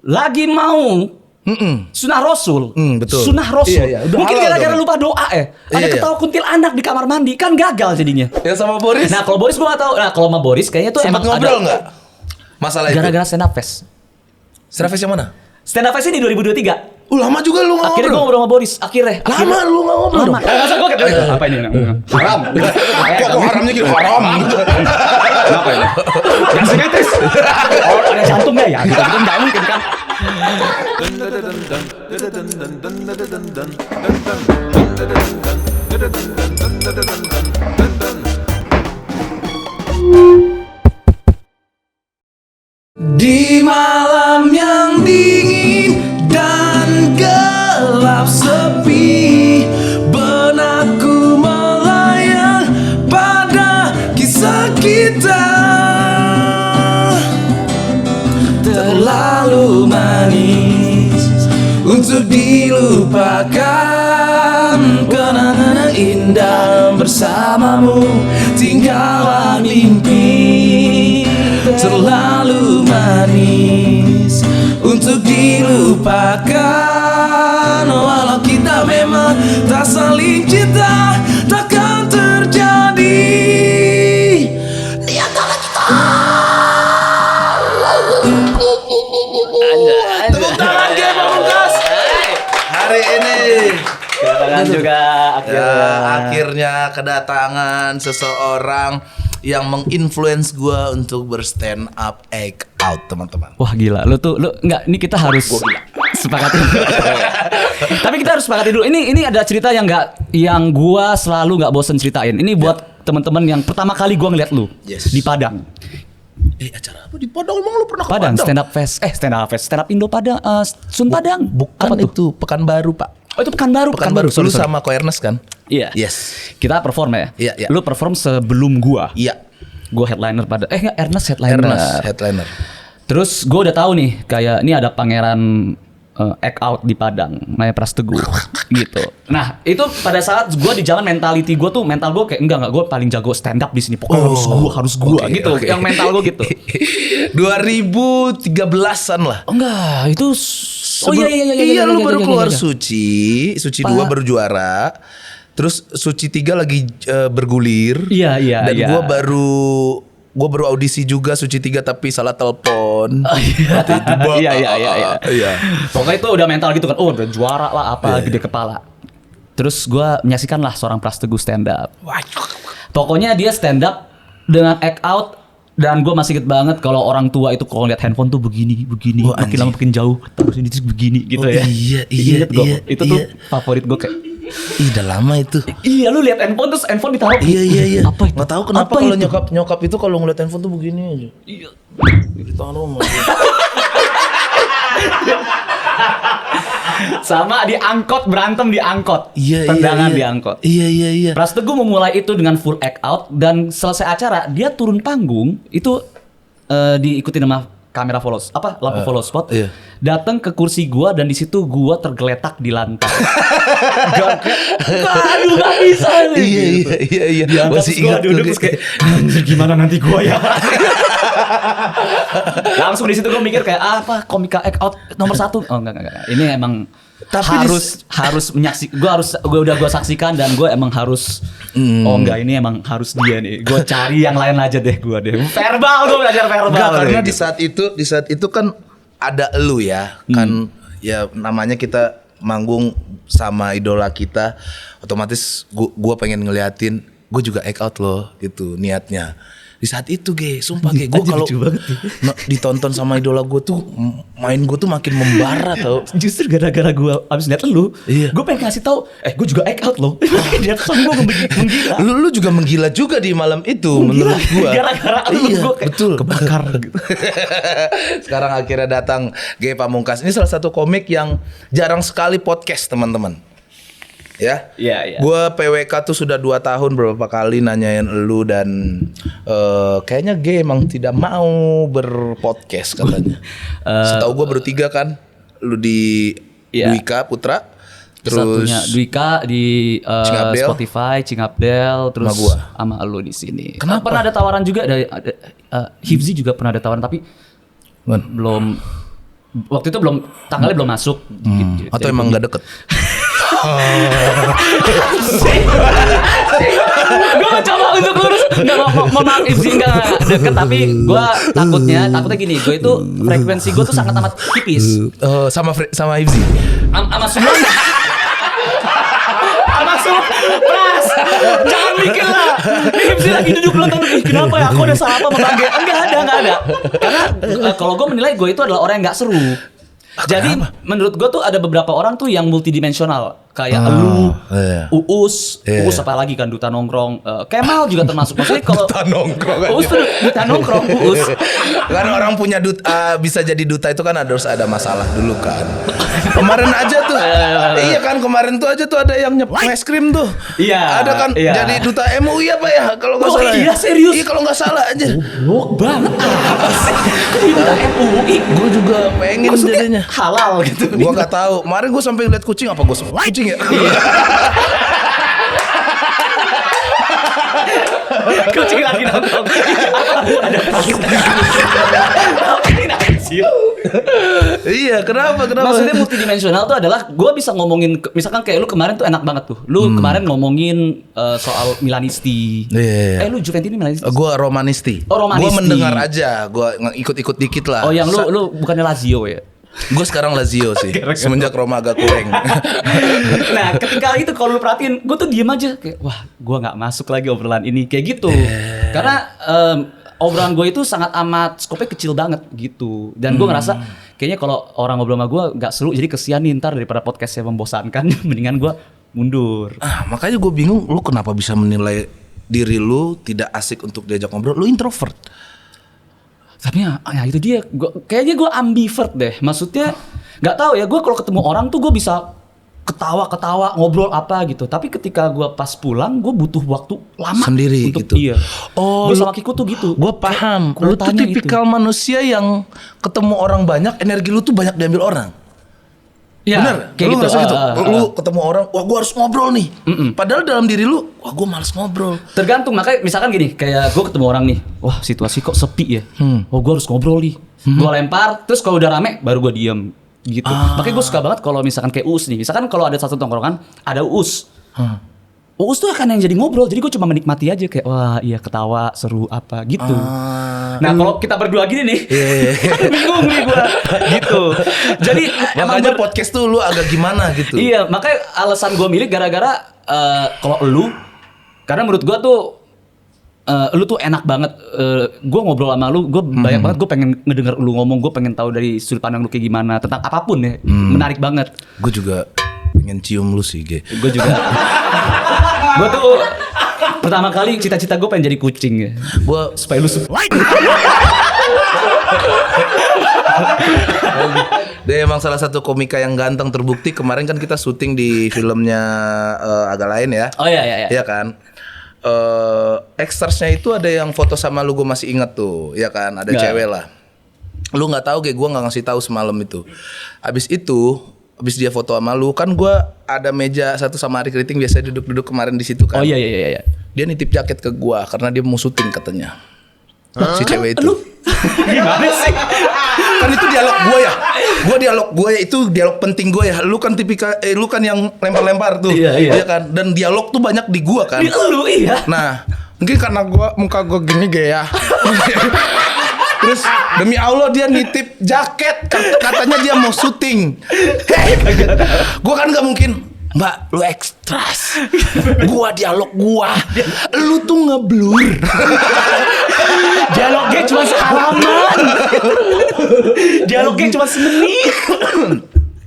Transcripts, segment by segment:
lagi mau Sunnah Rasul. Betul. Sunnah Rasul. Iya. Mungkin halal gara-gara dong. lupa doa ya. Ada ketawa kuntilanak di kamar mandi, kan gagal jadinya. Yang sama Boris? Nah, kalau Boris gua gak tahu. Nah, kalau sama Boris kayaknya tuh sempat emang ngobrol ada nggak? Masalah itu. gara-gara stand up fest. Serafis yang mana? Stand up fest ini 2023. Lama juga lu nggak Akhirnya gue ngobrol sama Boris. Akhirnya Lama lu nggak ngobrol dong? Masa gue kayak apa ini? Haram. Kok haramnya gitu? Haram. Kenapa ini? Yang simetris. Oh, ada jantung gak ya? Gitu kan nggak mungkin kan? Di malam yang dingin dan gelap sepi, benakku melayang pada kisah kita. Terlalu manis untuk dilupakan, kenangan indah bersamamu tinggallah mimpi. Terlalu manis untuk dilupakan, walau kita memang tak saling cinta, takkan terjadi di antara kita. Tepuk tangan Ge Pamungkas hari ini. Kedatangan juga Akhirnya kedatangan seseorang yang menginfluence gue untuk berstand up act out, teman-teman. Wah gila, lu enggak, ini kita harus sepakatin. Tapi kita harus sepakatin dulu. Ini ada cerita yang gua selalu nggak bosen ceritain. Ini buat teman-teman yang pertama kali gua ngeliat lu di Padang. Acara apa di Padang? Emang lu pernah ke Padang? Padang? Stand up Indo Padang, Sun Padang. Bukan apa itu Pekanbaru, Pak. Oh itu Pekanbaru. Lu sama Ko Ernest kan? Iya. Yes. Kita perform ya. Iya. Lu perform sebelum gua. Iya. Gua headliner pada. Enggak, Ernest headliner. Terus gua udah tahu nih, kayak ini ada pangeran act out di Padang, namanya Pras Teguh gitu. Nah itu pada saat gue di jalan, mental gue kayak enggak gue paling jago stand up di sini, pokoknya harus gue gitu. Yang mental gue gitu. 2013-an lah. Oh enggak, itu Iya, lu baru keluar Suci 2 baru juara. Terus Suci 3 lagi bergulir. Iya. Dan gue baru audisi juga Suci 3 tapi salah telepon. Iya. Pokoknya itu udah mental gitu kan. Oh, udah juara lah apa gede kepala. Terus gue menyaksikan lah seorang Pras Teguh stand up. Pokoknya dia stand up dengan act out. Dan gue masih inget banget kalau orang tua itu kalau lihat handphone tuh begini, makin lama makin jauh, terus ini begini gitu ya. Iya. Itu tuh favorit gue kayak. Udah lama itu. Iya, lu lihat handphone terus handphone ditaruh. Iya. Apa itu? Nggak tahu kenapa kalau nyokap itu kalau ngeliat handphone tuh begini aja. Iya. Di tangan lu. Sama di angkot, berantem di angkot. Tendangan di angkot. Iya. Pras Teguh memulai itu dengan full act out, dan selesai acara dia turun panggung itu diikuti sama kamera lampu follow spot. Iya. Datang ke kursi gua dan di situ gua tergeletak di lantai. Aduh gak bisa nih. Iya. Masih ingat duduk terus kayak gimana nanti gua ya. Langsung di situ gua mikir kayak apa komika act out nomor 1. Oh enggak. Ini emang tapi harus menyaksikan. Gua saksikan dan gua emang harus. Oh enggak, ini emang harus dia nih. Gua cari yang lain aja deh gua deh. Verbal, gua belajar verbal. Enggak, karena di saat itu kan ada elu ya. Kan ya namanya kita manggung sama idola kita, otomatis gua pengen ngeliatin gue juga act out loh gitu niatnya. Di saat itu sumpah gue kalau ditonton sama idola gue tuh main gue tuh makin membara tau. Justru gara-gara gue abis liat lu, gue pengen ngasih tahu, gue juga act out loh. Dia tuh gue menggila. Lu juga menggila juga di malam itu menurut gue. Gara-gara lu gue kayak betul kebakar gitu. Sekarang akhirnya datang Ge Pamungkas. Ini salah satu komik yang jarang sekali podcast teman-teman. Ya. Gue PWK tuh sudah 2 tahun berapa kali nanyain lu dan kayaknya Ge emang tidak mau berpodcast katanya. Setahu gue baru 3 kan. Lu di Dwika Putra, terus satunya Dwika di Spotify, Cingabdel, terus sama lu di sini. Kenapa? Pernah ada tawaran juga dari Hifzi juga pernah ada tawaran tapi belum Waktu itu tanggalnya belum masuk. Gitu. Atau emang nggak deket? Gue coba untuk lurus. Nggak mau maaf Ifzi nggak deket, tapi gue takutnya gini. Gue itu frekuensi gue tuh sangat amat tipis. Sama Ifzi. Sama semua. Sama Pras. Jangan mikir lah. Ifzi lagi duduk nonton. Kenapa ya? Aku udah salah apa sama Bangge? Enggak ada. Karena kalau gue menilai gue itu adalah orang yang nggak seru. Jadi menurut gue tuh ada beberapa orang tuh yang multidimensional. Kayak lu, Uus apa lagi kan, duta nongkrong. Kemal juga termasuk. Maksudnya kalau duta nongkrong, Uus tuh duta nongkrong, Uus. Kan orang punya bisa jadi duta itu kan harus ada masalah dulu kan. Kemarin aja tuh, iya kan kemarin tuh aja tuh ada yang nyep es krim tuh. Iya. Ada kan jadi duta MUI apa ya kalau nggak salah. Iya serius. Iya kalau nggak salah aja. Goblok banget. Duta MUI. Gue juga pengen jadinya. Halal gitu. Gue nggak tahu. Kemarin gue sampai lihat kucing apa gue kucing ya. Kucing lagi nongkrong. Ada Iya, kenapa? Maksudnya multidimensional tuh adalah gue bisa ngomongin, misalkan kayak lu kemarin tuh enak banget tuh. Lu kemarin ngomongin soal Milanisti. Lu Juventini Milanisti? Gue Romanisti. Oh, Romanisti. Gue mendengar aja, gue ikut-ikut dikit lah. Oh, yang lu bukannya Lazio ya? Gue sekarang Lazio sih, semenjak Roma agak kurang. Nah, ketika itu kalau lu perhatiin, gue tuh diem aja kayak, wah, gue nggak masuk lagi obrolan ini kayak gitu. Karena obrolan gue itu sangat amat skopnya kecil banget gitu. Dan gue ngerasa kayaknya kalau orang ngobrol sama gue nggak seru, jadi kesian nih ntar daripada podcastnya membosankan, mendingan gue mundur. Makanya gue bingung, lu kenapa bisa menilai diri lu tidak asik untuk diajak ngobrol? Lu introvert. Tapi ya itu dia, kayaknya gue ambivert deh. Maksudnya nggak tahu ya, gue kalau ketemu orang tuh gue bisa ketawa ngobrol apa gitu. Tapi ketika gue pas pulang, gue butuh waktu lama sendiri untuk gitu. Iya. Gue sama Kiko tuh gitu. Gue paham. Lu tuh tipikal manusia yang ketemu orang banyak, energi lu tuh banyak diambil orang. Ya, bener, kayak lu gitu. Gitu. Lu ketemu orang, wah gue harus ngobrol nih. Padahal dalam diri lu, wah gue malas ngobrol. Tergantung, makanya misalkan gini, kayak gue ketemu orang nih, wah situasi kok sepi ya. Oh gue harus ngobrol nih. Gue lempar, terus kalau udah rame, baru gue diem gitu. Makanya gue suka banget kalau misalkan kayak Uus nih. Misalkan kalau ada satu tongkrongan, ada Uus. Uus tuh akan yang jadi ngobrol, jadi gue cuma menikmati aja kayak wah iya ketawa seru apa gitu. Nah kalau kita berdua gini nih, bingung nih gue gitu. Jadi makanya podcast tuh lu agak gimana gitu. Iya, makanya alasan gue milih gara-gara kalau lu, karena menurut gue tuh lu tuh enak banget. Gue ngobrol sama lu, gue banyak banget. Gue pengen ngedenger lu ngomong, gue pengen tahu dari sudut pandang lu kayak gimana tentang apapun ya. Menarik banget. Gue juga pengen cium lu sih, Ge. Gue juga. Gue tuh pertama kali cita-cita gue pengen jadi kucing ya. Gue supaya lu dia emang salah satu komika yang ganteng terbukti. Kemarin kan kita syuting di filmnya agak lain ya. Oh iya. Iya kan. Extras-nya itu ada yang foto sama lu, gue masih inget tuh, ya kan. Ada cewek lah. Lu nggak tahu, kayak gue nggak ngasih tahu semalam itu. Abis dia foto sama lu, kan gue ada meja satu sama Ari Kriting, biasanya duduk-duduk kemarin di situ kan. Oh iya. Dia nitip jaket ke gue karena dia mau syuting katanya. Si cewek itu. Lu gimana sih? Kan itu dialog gue ya. Itu dialog penting gue ya. Lu kan tipikal lu kan yang lempar-lempar tuh. Iya kan. Dan dialog tuh banyak di gue kan. Di lu iya. Nah, mungkin karena muka gue gini ya. Terus demi Allah dia nitip jaket, katanya dia mau syuting. Gue kan nggak mungkin, Mbak, lu ekstras. Gua dialog lu tuh ngeblur. Dialognya cuma sehalaman. Dialognya cuma semenit.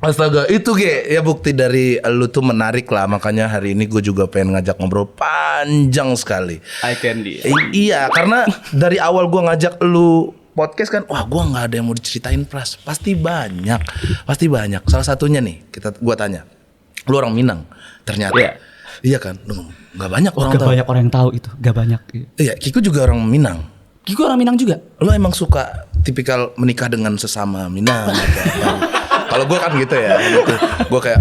Astaga, itu ya bukti dari lu tuh menarik lah. Makanya hari ini gue juga pengen ngajak ngobrol panjang sekali. I candy. Iya, karena dari awal gue ngajak lu podcast kan, wah gue nggak ada yang mau diceritain Pras. Pasti banyak. Salah satunya nih, gue tanya, lu orang Minang ternyata. Iya kan, nggak banyak orang tahu. Gak banyak orang yang tahu itu, gak banyak. Iya, Kiko juga orang Minang. Kiko orang Minang juga. Lu emang suka tipikal menikah dengan sesama Minang? Kalau gue kan gitu ya, gitu. Gue kayak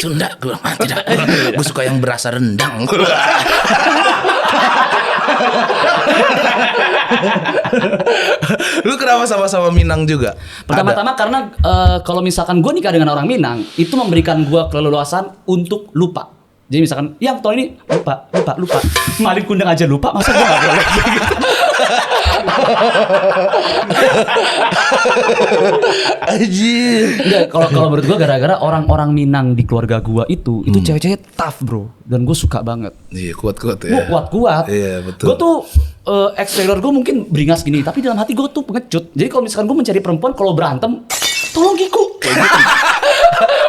Sunda, gue tidak. Gue suka yang berasa rendang. Lu kenapa sama-sama Minang juga? Pertama-tama karena kalau misalkan gue nikah dengan orang Minang, itu memberikan gue keleluasan untuk lupa. Jadi misalkan, yang tahun ini lupa. Malik Kundang aja lupa, masa gue gak boleh gitu. Anjir. Enggak, kalau menurut gue gara-gara orang-orang Minang di keluarga gue itu cewek-cewek tough bro, dan gue suka banget. Iya, kuat-kuat ya. Gue kuat. Iya, betul. Gue tuh eksterior gue mungkin beringas gini, tapi dalam hati gue tuh pengecut. Jadi kalau misalkan gue mencari perempuan, kalau berantem, tolong Kiku.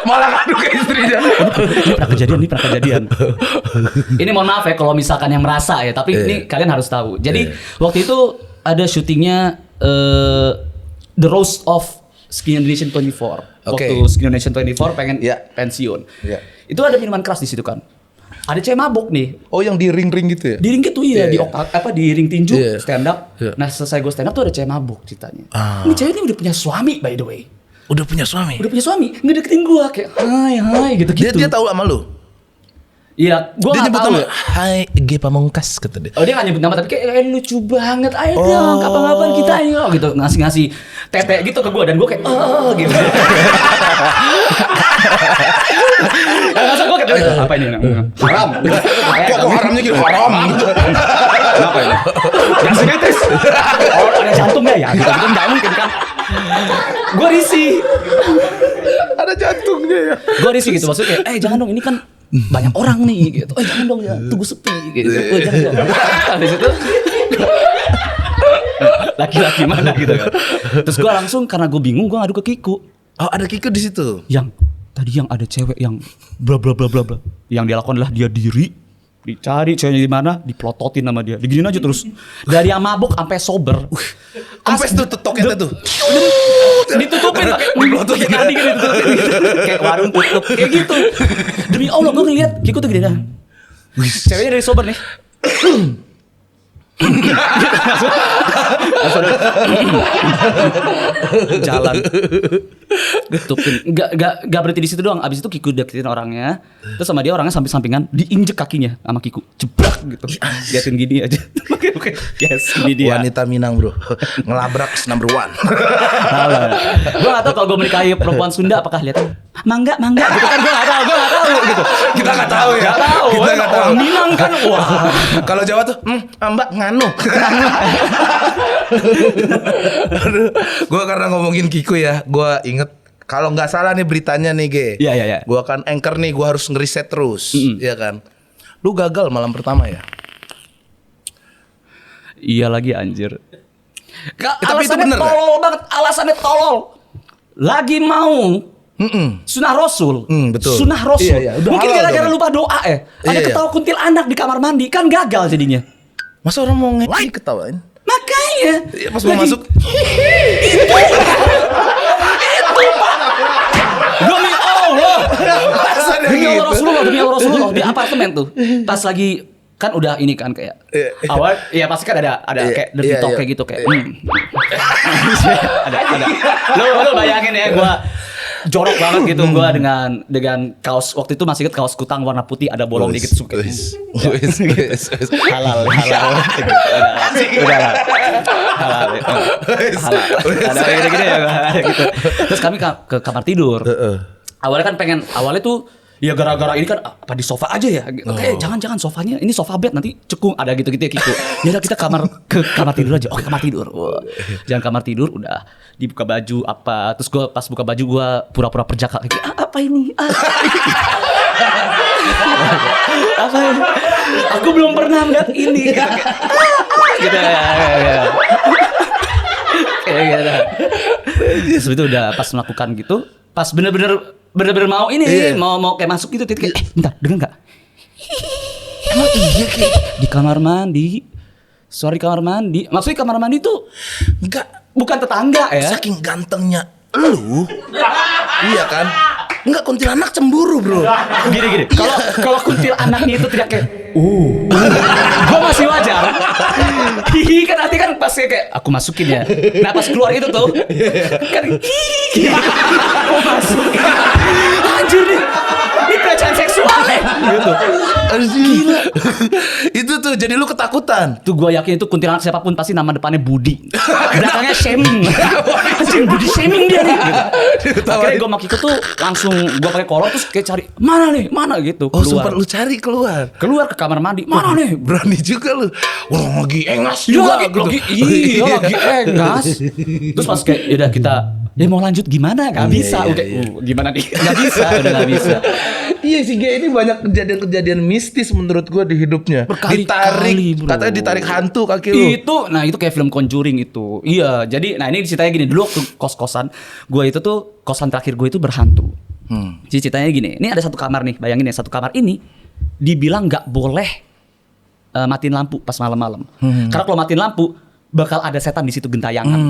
Malah ngadu ke istrinya. Ini pernah kejadian. Ini mohon maaf ya kalau misalkan yang merasa ya, tapi ini kalian harus tahu. Jadi waktu itu ada syutingnya The Roast of Skin Generation 24. Waktu Skin Generation 24 pengen pensiun. Itu ada minuman keras di situ kan. Ada cewek mabok nih. Oh, yang di ring-ring gitu ya? Di ring gitu di ring tinju stand up. Nah, selesai gue stand up tuh ada cewek mabok ceritanya. Ini cewek ini udah punya suami by the way. Udah punya suami, ngedeketin gua kayak hai gitu. Dia tahu sama lu? Iya, gua nggak tahu. Hai, G Pamungkas kata dia. Oh, dia nggak nyebut nama tapi kayak lucu banget. Ayo dong, kapan-kapan kita ayo gitu, ngasih tete gitu ke gua dan gua kayak gitu. Masa gua kayak apa ini? Haram. Kok haramnya gitu? Haram gitu. Kenapa ini? Yang simetris. Oh, ada jantungnya ya. Gitu nggak mungkin kan. Gue risih. Ada jantungnya ya. Gue risih gitu maksudnya kayak, jangan dong ini kan banyak orang nih gitu. Jangan dong ya, tunggu sepi gitu. Jangan dong. Habis itu laki-laki mana gitu kan. Terus gue langsung karena gue bingung gue ngadu ke Kiku. Oh, ada Kiku di situ. Yang tadi yang ada cewek yang bla bla bla bla bla. Yang dia lakukan adalah dia diri, dicari ceweknya di mana, dipelototin sama dia. Diginin aja terus. Dari yang mabuk sampai sober. Kempes tuh toketnya tuh. Ditutupin pakai tadi gitu ditutupin gitu. Kayak warung tutup kayak gitu. Demi Allah gue ngeliat Kiku tuh gede dah. Ceweknya dari sober nih. Jalan tutupin nggak berhenti di situ doang. Abis itu Kiku deketin orangnya, terus sama dia orangnya samping-sampingan diinjek kakinya sama Kiku, jebrak gitu. Liatin gini aja. Oke. Yes, ini dia. Wanita Minang bro, ngelabrak number one. Gue gak tau kalau gue menikahi perempuan Sunda apakah lihatnya mangga gitu kan, gue gak tahu gitu. Kita nggak tahu ya. Kita nggak tahu. Minang kan, wah. Kalau Jawa tuh, Mbak nganu. Gue karena ngomongin Kiku ya, gue inget kalau nggak salah nih beritanya nih Ge. Iya. Gue kan anchor nih, gue harus ngeriset terus, ya kan. Lu gagal malam pertama ya? Iya lagi anjir. Tapi itu bener tolol banget, alasannya tolol. Lagi mau Sunnah Rasul. Betul. Sunnah Rasul. Iya. Mungkin gara-gara lupa doa ya. Ada ketawa kuntilanak di kamar mandi, kan gagal jadinya. Masa orang mau ketawain? Makanya pas mau masuk itu Pak. Demi Allah. Demi Allah Rasulullah di apartemen tuh. Pas lagi kan udah ini kan kayak awal ya pasti kan ada kayak dirty talk kayak gitu kayak ada lo bayangin ya gue jorok banget gitu gue dengan kaos waktu itu masih inget kaos kutang warna putih ada bolong dikit suka halal ada gini ya gitu. Terus kami ke kamar tidur. Awalnya tuh ya gara-gara ini kan apa di sofa aja ya. Oke, jangan sofanya. Ini sofa bed nanti cekung ada gitu-gitu ya Kiku. Ya kita ke kamar tidur aja. Oke, kamar tidur. Jangan kamar tidur udah dibuka baju apa. Terus gue pas buka baju gue pura-pura perjaka kayak apa ini? Apa ini? Aku belum pernah melihat ini. Gitu ya. Kayak gitu. Terus itu udah pas melakukan gitu, pas bener-bener mau ini mau kayak masuk gitu kayak bentar denger nggak? Emang iya kayak di kamar mandi. Sorry kamar mandi. Maksudnya kamar mandi tuh bukan tetangga ya. Saking gantengnya lu. Iya kan? Enggak, kuntilanak cemburu bro. Gini. Kalau kuntilanaknya itu tidak kayak gue masih wajar. Hihi kan nanti kan pas kayak aku masukin ya. Nah pas keluar itu tuh kan aku masukin. Anjir nih pelecehan seksual suara gitu. Gila. Itu tuh jadi lu ketakutan. Tuh gue yakin itu kuntilanak siapapun pasti nama depannya Budi. Belakangnya shaming. Anjing Budi shaming dia nih. Gitu. Akhirnya gue sama Kiko tuh langsung gue pakai kolor terus kayak cari mana gitu. Oh sempat lu cari keluar ke kamar mandi. Mana nih? Berani juga lu. Wah lagi engas juga. Lagi engas. Terus pas kayak udah kita mau lanjut gimana? Gak bisa. Gimana nih? Gak bisa. Udah gak bisa. Iya si G ini banyak kejadian-kejadian mistis menurut gue di hidupnya. Berkali-kali bro. Katanya ditarik hantu kaki lu. Itu kayak film Conjuring itu. Iya, jadi ini ceritanya gini. Dulu waktu kos-kosan, gue itu tuh kosan terakhir gue itu berhantu. Jadi ceritanya gini. Ini ada satu kamar nih, bayangin ya satu kamar ini dibilang nggak boleh matiin lampu pas malam-malam. Karena kalau matiin lampu bakal ada setan di situ gentayangan.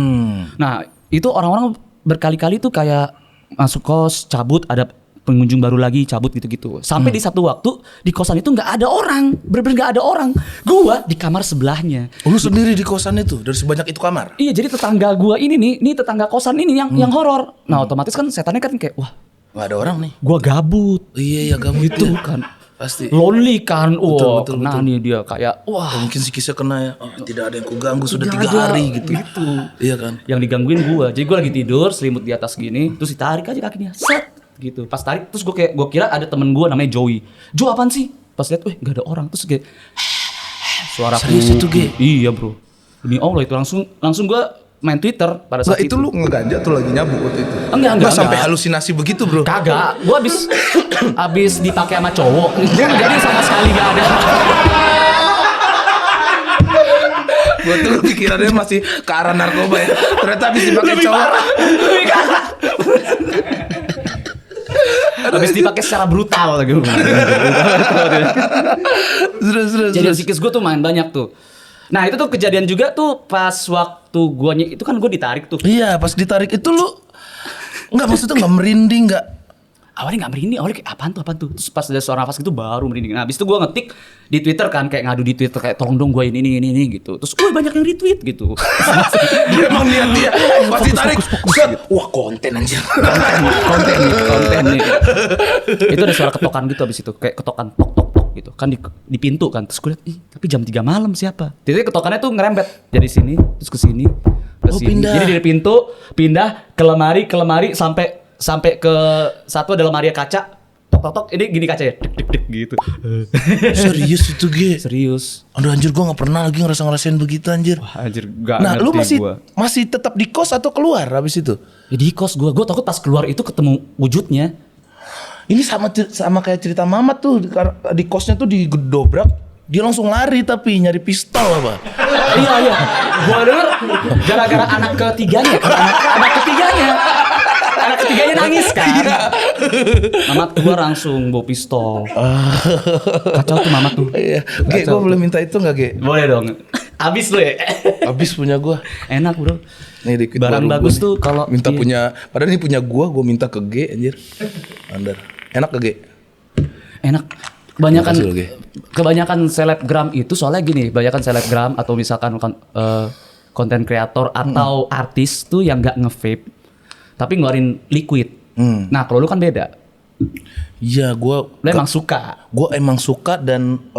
Nah, itu orang-orang berkali-kali tuh kayak masuk kos, cabut, ada pengunjung baru lagi cabut gitu-gitu. Sampai di satu waktu di kosan itu nggak ada orang, bener-bener nggak ada orang. Gua di kamar sebelahnya. Lu sendiri di kosan itu dari sebanyak itu kamar? Iya, jadi tetangga gua ini nih tetangga kosan ini yang horor. Nah otomatis kan setannya kan kayak wah nggak ada orang nih. Gua gabut. Iya gabut itu kan. Pasti. Lonely kan. Betul. Nih dia kayak wah. Mungkin si kisah kena ya. Tidak ada yang kuganggu sudah 3 hari gitu. Iya kan. Yang digangguin gua. Jadi gua lagi tidur selimut di atas gini, terus ditarik aja kakinya. Set. Gitu. Pas tarik terus gue kira ada temen gue namanya Joey. Joe apaan sih? Pas lihat, nggak ada orang. Terus kayak suara serius itu G? Iya bro. Demi Allah itu langsung gue main Twitter pada saat itu. Lu ngeganja tuh lagi nyabu waktu itu? Enggak. Sampai halusinasi begitu bro? Kagak. Gue abis dipakai sama cowok. Jadi sama sekali nggak ada. Gue tuh pikirannya masih ke arah narkoba ya. Ternyata abis dipakai cowok. Habis dipakai secara brutal gitu. Jadi psikis gue tuh main banyak tuh. Nah itu tuh kejadian juga tuh pas waktu itu kan gue ditarik tuh. Iya pas ditarik itu lu nggak maksudnya nggak merinding nggak? Awalnya nggak merinding, awalnya kayak apaan tuh. Terus pas ada suara nafas gitu baru merinding. Nah abis itu gue ngetik di Twitter kan, kayak ngadu di Twitter kayak tolong dong gue ini gitu. Terus banyak yang retweet gitu. Dia emang niat dia pas ditarik wah konten anjir. konten nih. Itu ada suara ketokan gitu abis itu, kayak ketokan tok gitu kan di pintu kan. Terus gue liat, tapi jam 3 malam siapa? Jadi ketokannya tuh ngerembet dari sini terus ke sini. Pindah. Jadi dari pintu pindah ke lemari sampai ke satu adalah lemari kaca. Tok ini gini kaca ya. Dik gitu. Serius itu G? Serius. Aduh anjir gue gak pernah lagi ngerasain begitu anjir. Wah anjir gak nah ngerti. Lu masih tetap di kos atau keluar habis itu? Ya di kos gue takut pas keluar itu ketemu wujudnya. Ini sama kayak cerita Mamat tuh di kosnya tuh digedobrak. Dia langsung lari tapi nyari pistol apa? Iya. Gua denger gara-gara anak ketiganya nangis kan. Iya. Mamat gua langsung bawa pistol. Kacau tuh Mamat tuh. Iya. Ge, gua boleh minta itu enggak, Ge? Boleh dong. Abis lu ya? Abis punya gua. Enak, Bro. Nih dikit barang bagus tuh kalau minta punya, padahal ini punya gua minta ke G anjir. Under. Enak ke G? Enak. Kebanyakan selebgram itu soalnya gini, kebanyakan selebgram atau misalkan konten kreator atau artis tuh yang nggak nge-vape tapi ngeluarin liquid. Nah kalau lu kan beda. Iya, lu emang suka. Gue emang suka dan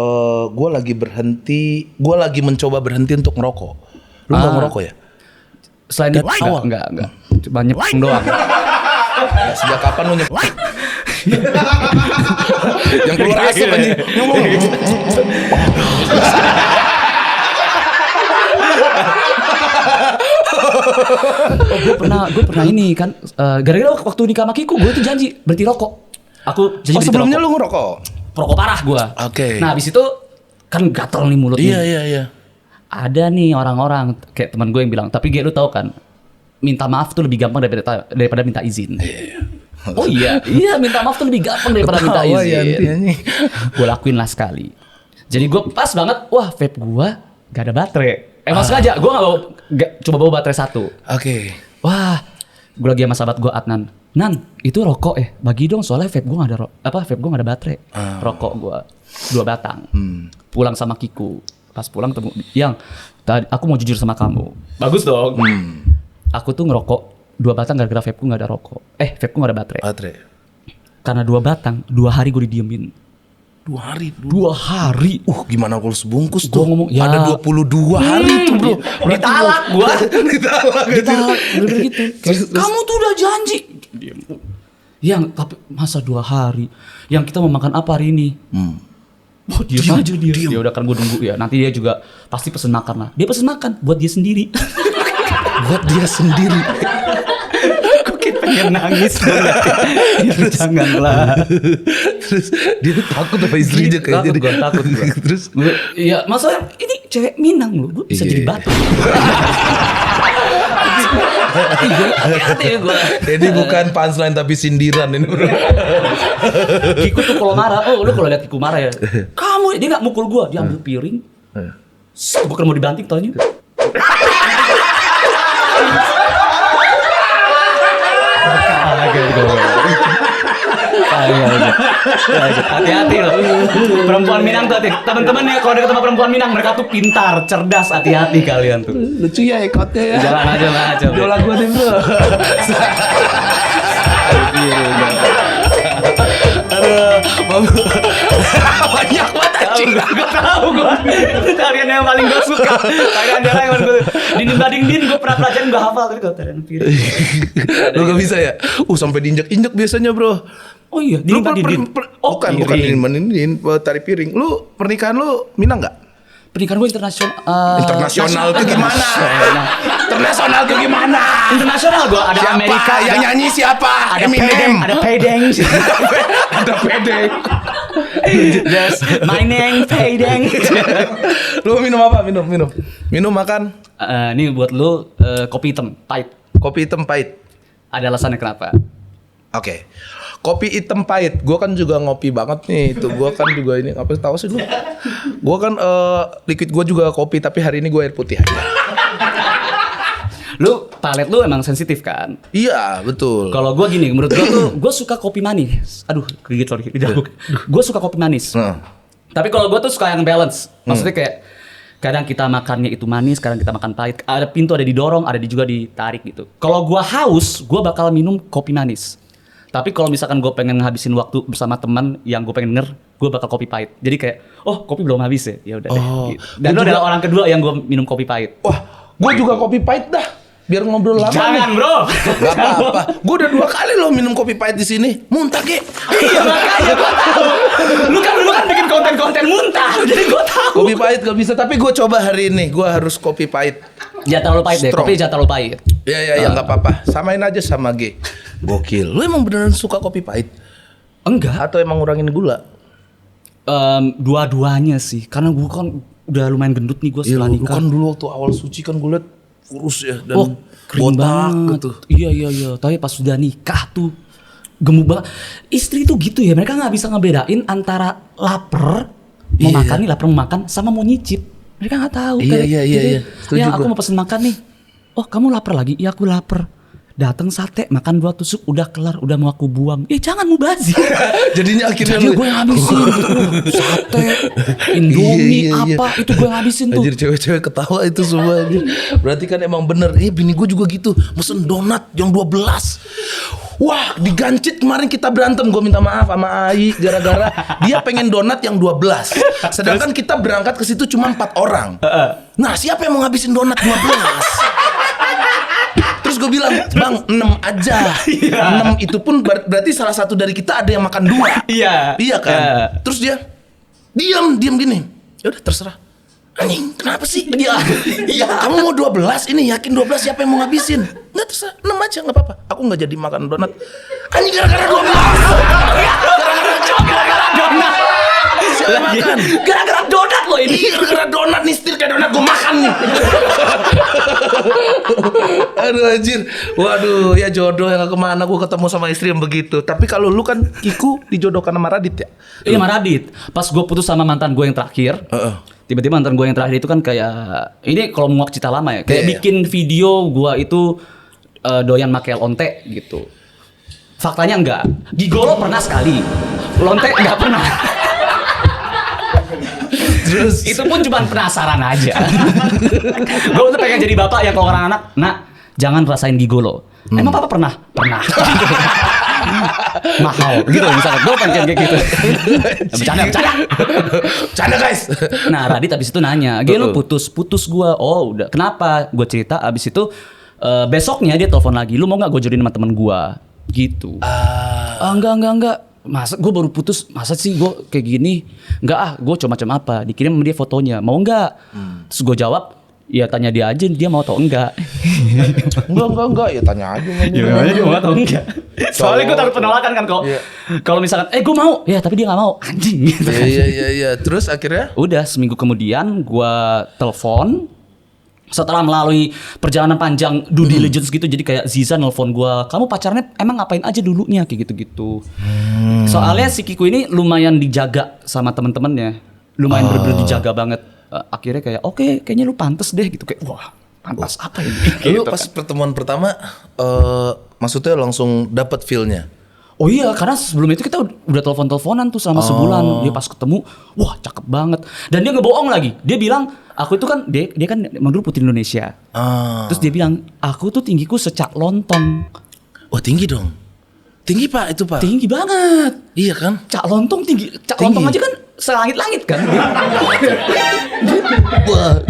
gue lagi mencoba berhenti untuk ngerokok. Lu nggak ngerokok ya? Selain itu enggak. Cuma nyepeng doang. Ya, sejak kapan lu nyepeng? Yang keluar asap aja. Gue pernah ini kan gara-gara waktu nikah sama Kiku gue tuh janji berhenti rokok. Aku janji berhenti sebelumnya rokok. Lu ngerokok? Perokok parah gue. Oke. Nah habis itu kan gatel nih mulut. Iya. Ada nih orang-orang kayak teman gue yang bilang, tapi Ge lu tahu kan, minta maaf tuh lebih gampang daripada minta izin. Iya. Oh iya, minta maaf tuh lebih gampang daripada minta izin. Gue lakuin lah sekali. Jadi gue pas banget, wah vape gue gak ada baterai. Emang sengaja, gue coba bawa baterai 1. Oke. Wah, gue lagi sama sahabat gue Adnan. Nan, itu rokok bagi dong soalnya vape gue gak ada baterai. Rokok gue 2 batang. Pulang sama Kiku. Pas pulang ketemu yang tadi aku mau jujur sama kamu. Bagus dong. Aku tuh ngerokok 2 batang gara-gara vape gue gak ada rokok. Vape gue gak ada baterai. Karena 2 batang, 2 hari gue didiemin. 2 hari. Gimana kalau sebungkus tuh? Gua ngomong, ya. Ada 22 hari tuh bro. Ditalak gua. Ditalak. Bener-bener gitu. Kamu tuh udah janji. Diam. Yang tapi masa 2 hari. Yang kita mau makan apa hari ini? Oh diam aja dia. Ya udah kan gue nunggu ya. Nanti dia juga pasti pesen makan lah. Dia pesen makan buat dia sendiri. Buat dia sendiri. Pengen nangis banget. Ya, janganlah. Terus dia takut sama istrinya kayaknya. Takut gue. Terus iya, masalah ini cewek Minang loh, gue bisa jadi batu. Hati-hati gue. Ini bukan punchline tapi sindiran ini bro. Kiku tuh kalau marah, lu kalau lihat Kiku marah ya, kamu dia nggak mukul gue, dia ambil piring. Gue kan mau dibanting taunya. Hati-hati loh. Perempuan Minang tuh teman-teman ya, kalau deket sama perempuan Minang mereka tuh pintar, cerdas, hati-hati kalian tuh. Lucu ya ekotnya ya. Jalan aja lah, coba. Dola gue deh bro. Aduh, banyak banget anjing. Gue tahu gue. Tarian yang paling gue suka. Tarian dia yang gue dinding gue pernah pelajarin gue hafal tapi kalau tarian piring. Lu gak bisa ya? Sampai diinjek-injek biasanya bro. Oh iya, bukan dinding, tari piring. Lu pernikahan lu Minang gak? Pernikahan gue internasional. Internasional tuh gimana? Internasional tuh gimana? Internasional gue ada siapa? Amerika. Yang nyanyi siapa? Ada Eminem. Ada Paydeng. Ada Paydeng. Yes, my name Paydeng. Lu minum apa? Minum makan? Ini buat lu kopi hitam pahit. Kopi hitam pahit. Ada alasannya kenapa? Oke. Kopi hitam pahit, gue kan juga ngopi banget nih. Itu gue kan juga ini apa tahu sih lu? Gue kan liquid gue juga kopi tapi hari ini gue air putih aja. Lu palet lu emang sensitif kan? Iya betul. Kalau gue gini, menurut gue tuh gue suka kopi manis. Aduh, gigit sorry. Gue suka kopi manis. Tapi kalau gue tuh suka yang balance. Maksudnya kayak kadang kita makannya itu manis, kadang kita makan pahit. Ada pintu ada didorong, ada juga ditarik gitu. Kalau gue haus, gue bakal minum kopi manis. Tapi kalau misalkan gue pengen ngabisin waktu bersama teman yang gue pengen denger, gue bakal kopi pahit. Jadi kayak, kopi belum habis ya, ya udah deh. Gitu. Dan lo adalah orang kedua yang gue minum kopi pahit. Wah, gue juga kopi pahit dah. Biar ngobrol lama. Jangan bro. Gak apa-apa. Gue udah 2 kali lo minum kopi pahit di sini. Muntah Ge. Iya makanya gue tahu. Lu kan bikin konten-konten muntah. Jadi gue tahu. Kopi pahit gak bisa. Tapi gue coba hari ini. Gue harus kopi pahit. Jangan terlalu pahit deh. Kopi jangan terlalu pahit. Ya gak apa-apa. Samain aja sama Ge. Gokil. Lu emang beneran suka kopi pahit? Enggak. Atau emang ngurangin gula? Dua-duanya sih. Karena gue kan udah lumayan gendut nih gue setelah nikah. Lu kan dulu waktu awal suci kan gue liat kurus ya dan keren banget gitu. Iya. Tapi pas sudah nikah tuh gemuk banget. Istri tuh gitu ya. Mereka nggak bisa ngebedain antara lapar mau makan nih, lapar mau makan sama mau nyicip. Mereka nggak tahu. Iya. Ya aku mau pesen makan nih. Oh kamu lapar lagi? Iya aku lapar. Datang sate, makan 2 tusuk, udah kelar, udah mau aku buang. Jangan mubazir. Jadinya akhirnya gue yang habisin. Sate, Indomie, apa itu gue yang habisin tuh. Anjir cewek-cewek ketawa itu semua anjir. Berarti kan emang bener. Bini gue juga gitu. Mesen donat yang 12. Wah, digancit kemarin kita berantem. Gue minta maaf sama Ai gara-gara dia pengen donat yang 12. Sedangkan kita berangkat ke situ cuma 4 orang. Nah, siapa yang mau ngabisin donat 12? Terus gue bilang, bang 6 aja. 6 itu pun berarti salah satu dari kita ada yang makan 2. Iya kan. Terus dia diam gini. Ya udah terserah. Anjing kenapa sih? Iya. Kamu mau 12 ini yakin 12 siapa yang mau ngabisin? Nggak terserah 6 aja nggak apa-apa. Aku nggak jadi makan donat. Anjing gara-gara 12. Gara-gara donat. Siapa makan? Gara-gara donat loh ini. Gara-gara donat nih setir kayak donat gue makan nih. Aduh anjir. Waduh ya jodoh yang kemana gue ketemu sama istri yang begitu. Tapi kalau lu kan Kiku dijodohkan sama Radit ya? Iya sama Radit. Pas gue putus sama mantan gue yang terakhir. Tiba-tiba mantan gue yang terakhir itu kan kayak ini kalau mau cerita lama ya. Kayak bikin video gue itu doyan makel onte gitu. Faktanya enggak. Gigolo pernah sekali. Lonte enggak pernah. Terus itu pun cuma penasaran aja. Gue tuh pengen jadi bapak ya kalau orang anak, nak jangan rasain gigolo. Emang papa pernah? Pernah. mahal gitu misalkan. Gue pengen kayak gitu. Bercanda guys. Nah Radit abis itu nanya, lu putus gue. Oh udah. Kenapa? Gue cerita abis itu besoknya dia telepon lagi. Lu mau nggak gue jodohin sama teman gue? Gitu. Enggak. Masa gue baru putus, masa sih gue kayak gini? Enggak gue coba macam apa? Dikirim sama dia fotonya. Mau nggak? Terus gue jawab, ya tanya dia aja dia mau atau enggak. enggak ya tanya aja. Ya dia mau atau enggak. Soalnya gue takut penolakan kan kok. Kalau misalkan gue mau, ya tapi dia nggak mau. Anjing gitu. Iya. Terus akhirnya? Udah seminggu kemudian gue telepon. Setelah melalui perjalanan panjang due diligence gitu, jadi kayak Ziza nelfon gue, kamu pacarnya emang ngapain aja dulunya kayak gitu-gitu. Soalnya si Kiku ini lumayan dijaga sama temen-temennya, lumayan bener-bener dijaga banget. Akhirnya kayak oke, kayaknya lu pantes deh gitu, kayak wah pantas apa ini? Lu pas pertemuan pertama, maksudnya langsung dapet feel-nya? Oh iya, karena sebelum itu kita udah telepon-teleponan tuh selama sebulan. Dia pas ketemu, wah cakep banget. Dan dia ngebohong lagi. Dia bilang, aku itu kan dia kan emang dulu putri Indonesia. Terus dia bilang, aku tuh tinggiku secak lontong. Oh tinggi dong. Tinggi pak itu pak. Tinggi banget. Iya kan. Cak lontong tinggi. Cak lontong aja kan selangit-langit kan. Wah.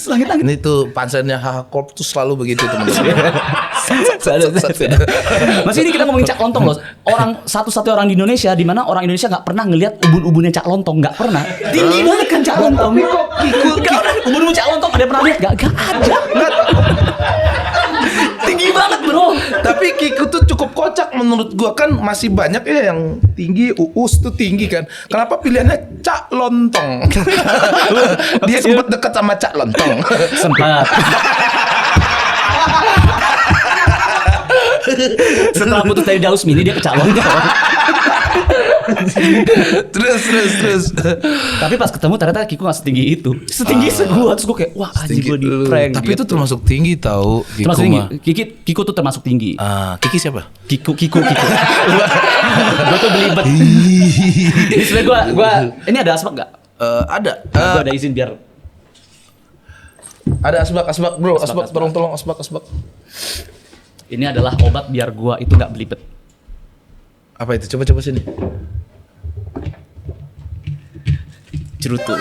Selangit-langit. Ini tuh panselnya HH Corp tuh selalu begitu teman-teman. Masih ini kita ngomongin cak lontong loh. Orang satu-satunya orang di Indonesia di mana orang Indonesia nggak pernah ngelihat ubun-ubunnya cak lontong, nggak pernah. Tinggi banget kan cak lontong. Ubun-ubun cak lontong ada pernah lihat? Gak ada. Tinggi banget bro. Tapi Kiku tuh cukup kocak menurut gua, kan masih banyak ya yang tinggi. Uus tuh tinggi kan. Kenapa pilihannya cak lontong? Dia sempat dekat sama cak lontong. Sempat. Setelah putus dari Daus Mini dia ke cak lontong. Terus. Tapi pas ketemu ternyata Kiku gak setinggi itu. Setinggi segua. Terus gue kayak wah anjing gue di prank. Tapi gitu. Itu termasuk tinggi tau Kiku. Termasuk tinggi. Kiku tuh termasuk tinggi. Kiki siapa? Kiku. Gue tuh belibet. Ini sebenernya gue ini ada asbak gak? Ada. Gue ada izin biar. Ada asbak bro. Asbak tolong asbak. Ini adalah obat biar gue itu gak belibet. Apa itu? Coba sini. Cerutu.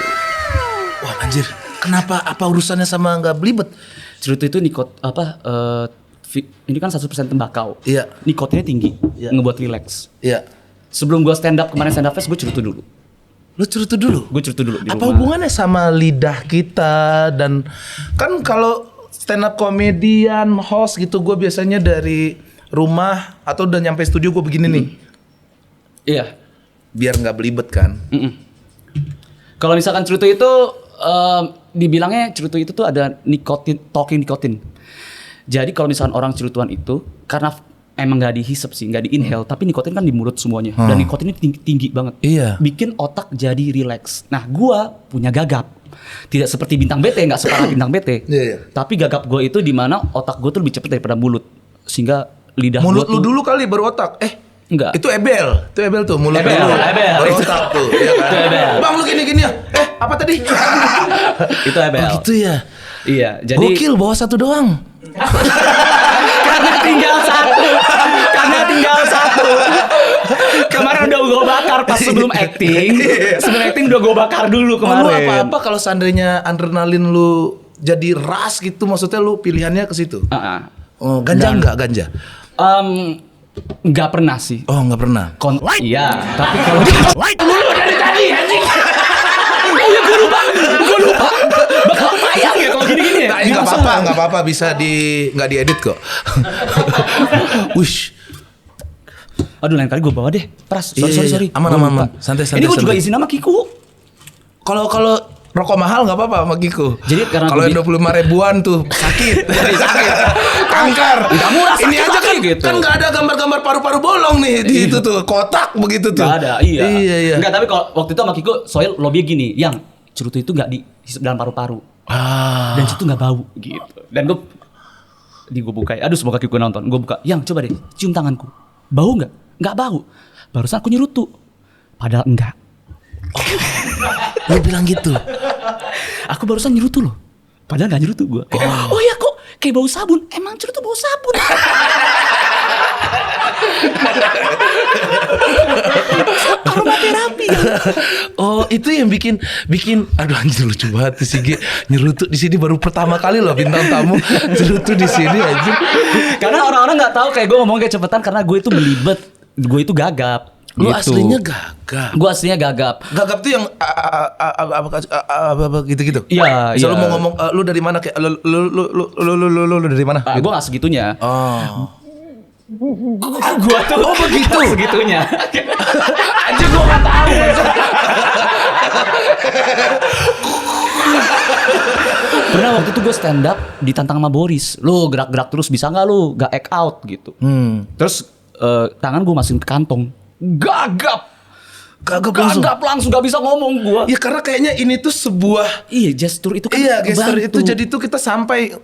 Wah anjir, kenapa? Apa urusannya sama nggak belibet? Cerutu itu ini kan 100% tembakau. Iya. Nikotinnya tinggi, ngebuat relax. Iya. Sebelum gue stand up fest, gue cerutu dulu. Lu cerutu dulu? Gue cerutu dulu di apa rumah. Hubungannya sama lidah kita? Dan kan kalau stand up komedian, host gitu, gue biasanya dari rumah atau udah nyampe studio gue begini nih. Iya. Biar nggak belibet kan? Kalau misalkan cerutu itu dibilangnya cerutu itu tuh ada talking nikotin. Jadi kalau misalkan orang cerutuan itu karena emang nggak dihisap sih, nggak di-inhale, tapi nikotin kan di mulut semuanya dan nikotinnya tinggi banget. Iya. Bikin otak jadi relax. Nah, gua punya gagap. Tidak seperti bintang BT, nggak separah bintang BT. Iya. Tapi gagap gua itu di mana otak gua tuh lebih cepat daripada mulut. Sehingga lidah mulut gua lu dulu kali baru otak. Enggak. Itu Ebel tuh mulut Ebel. Baru otak tuh. Ya kan? Itu Ebel. Bang lu gini ya. Apa tadi? Itu Ebel. Oh gitu ya. Iya, jadi gokil bawa satu doang. Karena tinggal satu. Kemarin udah gue bakar pas sebelum acting. Sebelum acting udah gue bakar dulu kemarin. Lu apa-apa kalau seandainya adrenalin lu jadi ras gitu, maksudnya lu pilihannya ke situ? Oh, ganja enggak ganja? Enggak pernah sih. Oh, enggak pernah. Iya, tapi kalau dulu dari tadi anjing. Oh ya gue lupa. Bakal tayang ya kalau gini-gini ya. Enggak apa-apa bisa enggak diedit kok. Wish. Aduh lain kali gue bawa deh. Pras, sorry. Aman. Santai. Ini gue juga izin sama Kiku. Kalau rokok mahal nggak apa-apa sama Kiku. Jadi karena kalau 25 ribuan tuh sakit. Kanker. Udah murah sakit. Ini aja kan gitu. Kan nggak ada gambar-gambar paru-paru bolong nih di itu tuh kotak begitu tuh. Nggak ada. Iya. Enggak, tapi kalau waktu itu sama Kiku soal lobby gini, yang cerutu itu nggak dihisap dalam paru-paru. Dan itu nggak bau gitu. Dan gue buka. Aduh semoga Kiku nonton. Gue buka. Yang coba deh cium tanganku. Bau nggak? Nggak bau. Barusan aku nyerutu. Padahal enggak. Lu bilang gitu. Aku barusan nyerutu loh. Padahal gak nyerutu gue. Oh ya kok kayak bau sabun. Emang cerutu bau sabun. Oh, itu yang bikin aduh anjir lucu banget si G nyerutu di sini baru pertama kali loh bintang tamu nyerutu di sini anjir. Karena orang-orang nggak tahu kayak gue ngomong kayak cepetan karena gue itu belibet, gue itu gagap. Lu gitu. aslinya gagap. Gue aslinya gagap. Gagap tuh yang apa gitu-gitu. Iya. Selalu mau ngomong lu dari mana kayak lu dari mana? Gitu. Gue nggak segitunya. Oh. Gue tuh begitu segitunya. Anjir gue nggak tahu. Pernah waktu itu gue stand up ditantang sama Boris. Lu gerak-gerak terus bisa nggak lu? Gak act out gitu. Terus tangan gue masukin ke kantong. Gagap langsung gak bisa ngomong gue. Ya karena kayaknya ini tuh sebuah gestur itu kan. Iya gestur itu jadi tuh kita sampai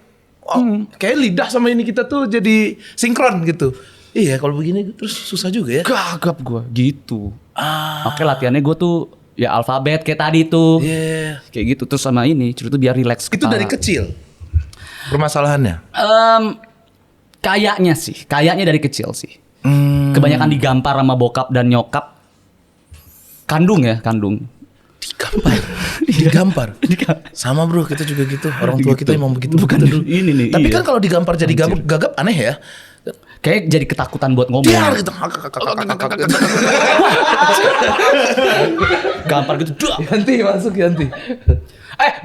kayak lidah sama ini kita tuh jadi sinkron gitu. Iya kalau begini terus susah juga ya. Gagap gue gitu. Oke latihannya gue tuh ya alfabet kayak tadi tuh. Kayak gitu terus sama ini cerutu biar relax. Itu dari kecil permasalahannya? Kayaknya dari kecil sih. Kebanyakan digampar sama bokap dan nyokap. Kandung. Digampar. Sama bro, kita juga gitu. Orang tua kita emang begitu. Bukan dulu. Ini nih. Tapi kan kalau digampar jadi gagap aneh ya. Kayak jadi ketakutan buat ngomong. Biar gitu. Gampar gitu. Ganti.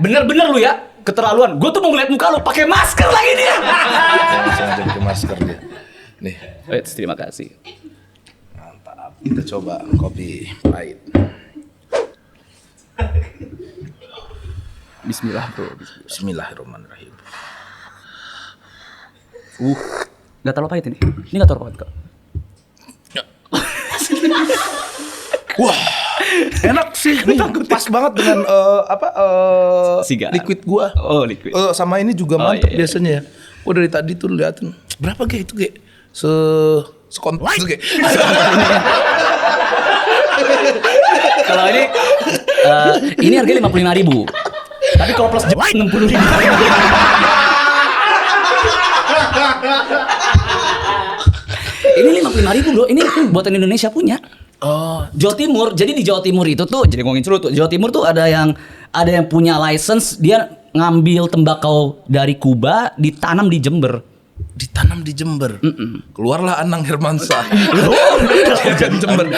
Bener-bener lu ya. Keterlaluan. Gue tuh mau ngeliat muka lu pakai masker lagi dia. Sengaja pakai masker dia. Nih. Terima kasih. Mantap. Kita coba kopi pahit. Bismillah bro. Bismillahirrahmanirrahim. Gak terlalu pahit ini. Ini gak terlalu pahit kok. Wah, enak sih. Nih, pas banget dengan liquid gua. Oh, liquid. Sama ini juga mantep biasanya ya. Dari tadi tuh liatin. Berapa Ge itu Ge? Sekontak Ge. Kalau ini harganya 55.000. Tapi kalau plus jepit 60.000. Ini 55.000 bro. Ini buatan Indonesia punya. Jawa Timur. Jadi di Jawa Timur itu tuh, jadi ngomongin cerutu. Jawa Timur tuh ada yang punya license, dia ngambil tembakau dari Kuba, ditanam di Jember. Keluarlah Anang Hermansyah. Jadi Jember.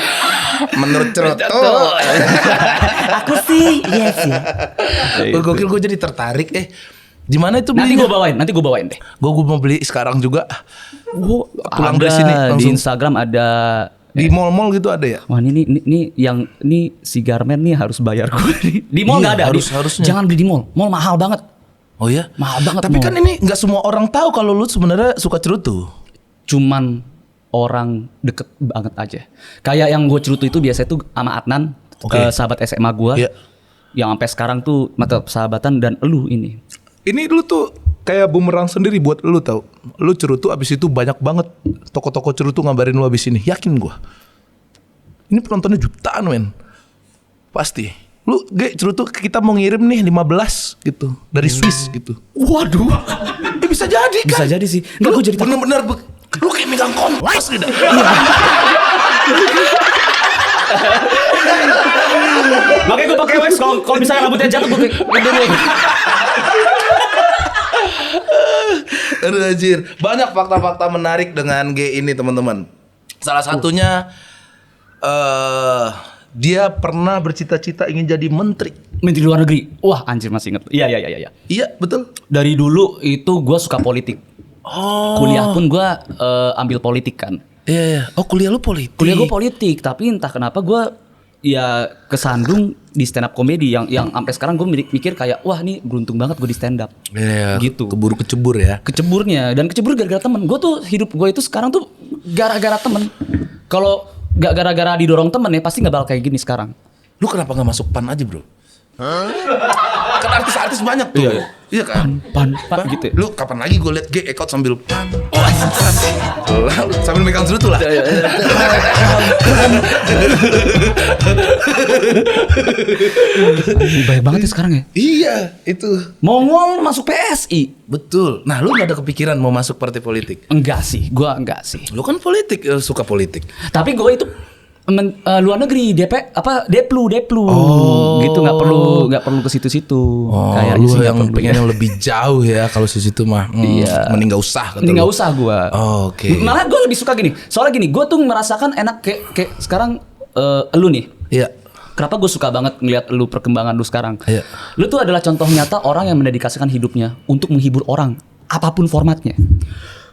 Menurut cerutu. Aku sih, yes ya. Gokil, gue jadi tertarik. Di mana itu belinya? Nanti gue bawain deh. Gue mau beli sekarang juga. Pulang dari sini langsung. Di Instagram ada. Di mall-mall gitu ada ya? Wah ini si Garmen nih harus bayar gue. Di mall nggak ada. Harusnya. Jangan beli di mall. Mall mahal banget. Oh ya? Mahal banget. Tapi kan ini nggak semua orang tahu kalau lu sebenarnya suka cerutu. Cuman orang deket banget aja. Kayak yang gue cerutu itu biasanya tuh sama Adnan, sahabat SMA gue. Yeah. Yang sampai sekarang tuh mata persahabatan dan elu ini. Ini dulu tuh kayak bumerang sendiri buat lu tau. Lu cerutu abis itu banyak banget toko-toko cerutu ngabarin lu abis ini. Yakin gue. Ini penontonnya jutaan men. Pasti. Lu cerutu kita mau ngirim nih 15 gitu. Dari Swiss gitu. Waduh. Bisa jadi kan? Bisa jadi sih. Nggak, gue jadi bener-bener lu kayak megang kompas gitu. Makanya gue pakai wax kalau misalnya rambutnya jatuh gue dulu. Aduh anjir. Banyak fakta-fakta menarik dengan G ini teman-teman. Salah satunya dia pernah bercita-cita ingin jadi menteri luar negeri. Wah anjir masih inget. Iya. Iya betul. Dari dulu itu gue suka politik. Kuliah pun gue ambil politik kan. Iya. Oh kuliah lu politik? Kuliah gue politik. Tapi entah kenapa gue ya kesandung di stand up comedy yang sampai sekarang gue mikir kayak wah nih beruntung banget gue di stand up. Iya. Gitu. Kecebur ya. Keceburnya dan kecebur gara-gara temen. Gue tuh hidup gue itu sekarang tuh gara-gara temen. Kalau gak gara-gara didorong temen ya pasti gak bakal kayak gini sekarang. Lu kenapa gak masuk PAN aja bro? Kan artis-artis banyak tuh. Iya kan? PAN gitu. Lu kapan lagi gue liat G ekot sambil PAN. Sambil megang cerutu lah. Baik banget ya sekarang ya. Iya itu. Mongol masuk PSI. Betul. Nah lu gak ada kepikiran mau masuk partai politik? Enggak sih. Gue enggak sih. Lu kan politik, suka politik. Tapi gue itu luar negeri, Deplu gitu, nggak perlu ke situ-situ. Kayaknya lu yang pengen yang lebih jauh ya kalau situ mah. Iya. Mending nggak usah. Mending nggak usah gue. Oke. Malah gue lebih suka gini. Soalnya gini, gue tuh merasakan enak kayak sekarang lu nih. Iya. Kenapa gue suka banget ngeliat lu perkembangan lu sekarang? Iya. Lu tuh adalah contoh nyata orang yang mendedikasikan hidupnya untuk menghibur orang, apapun formatnya.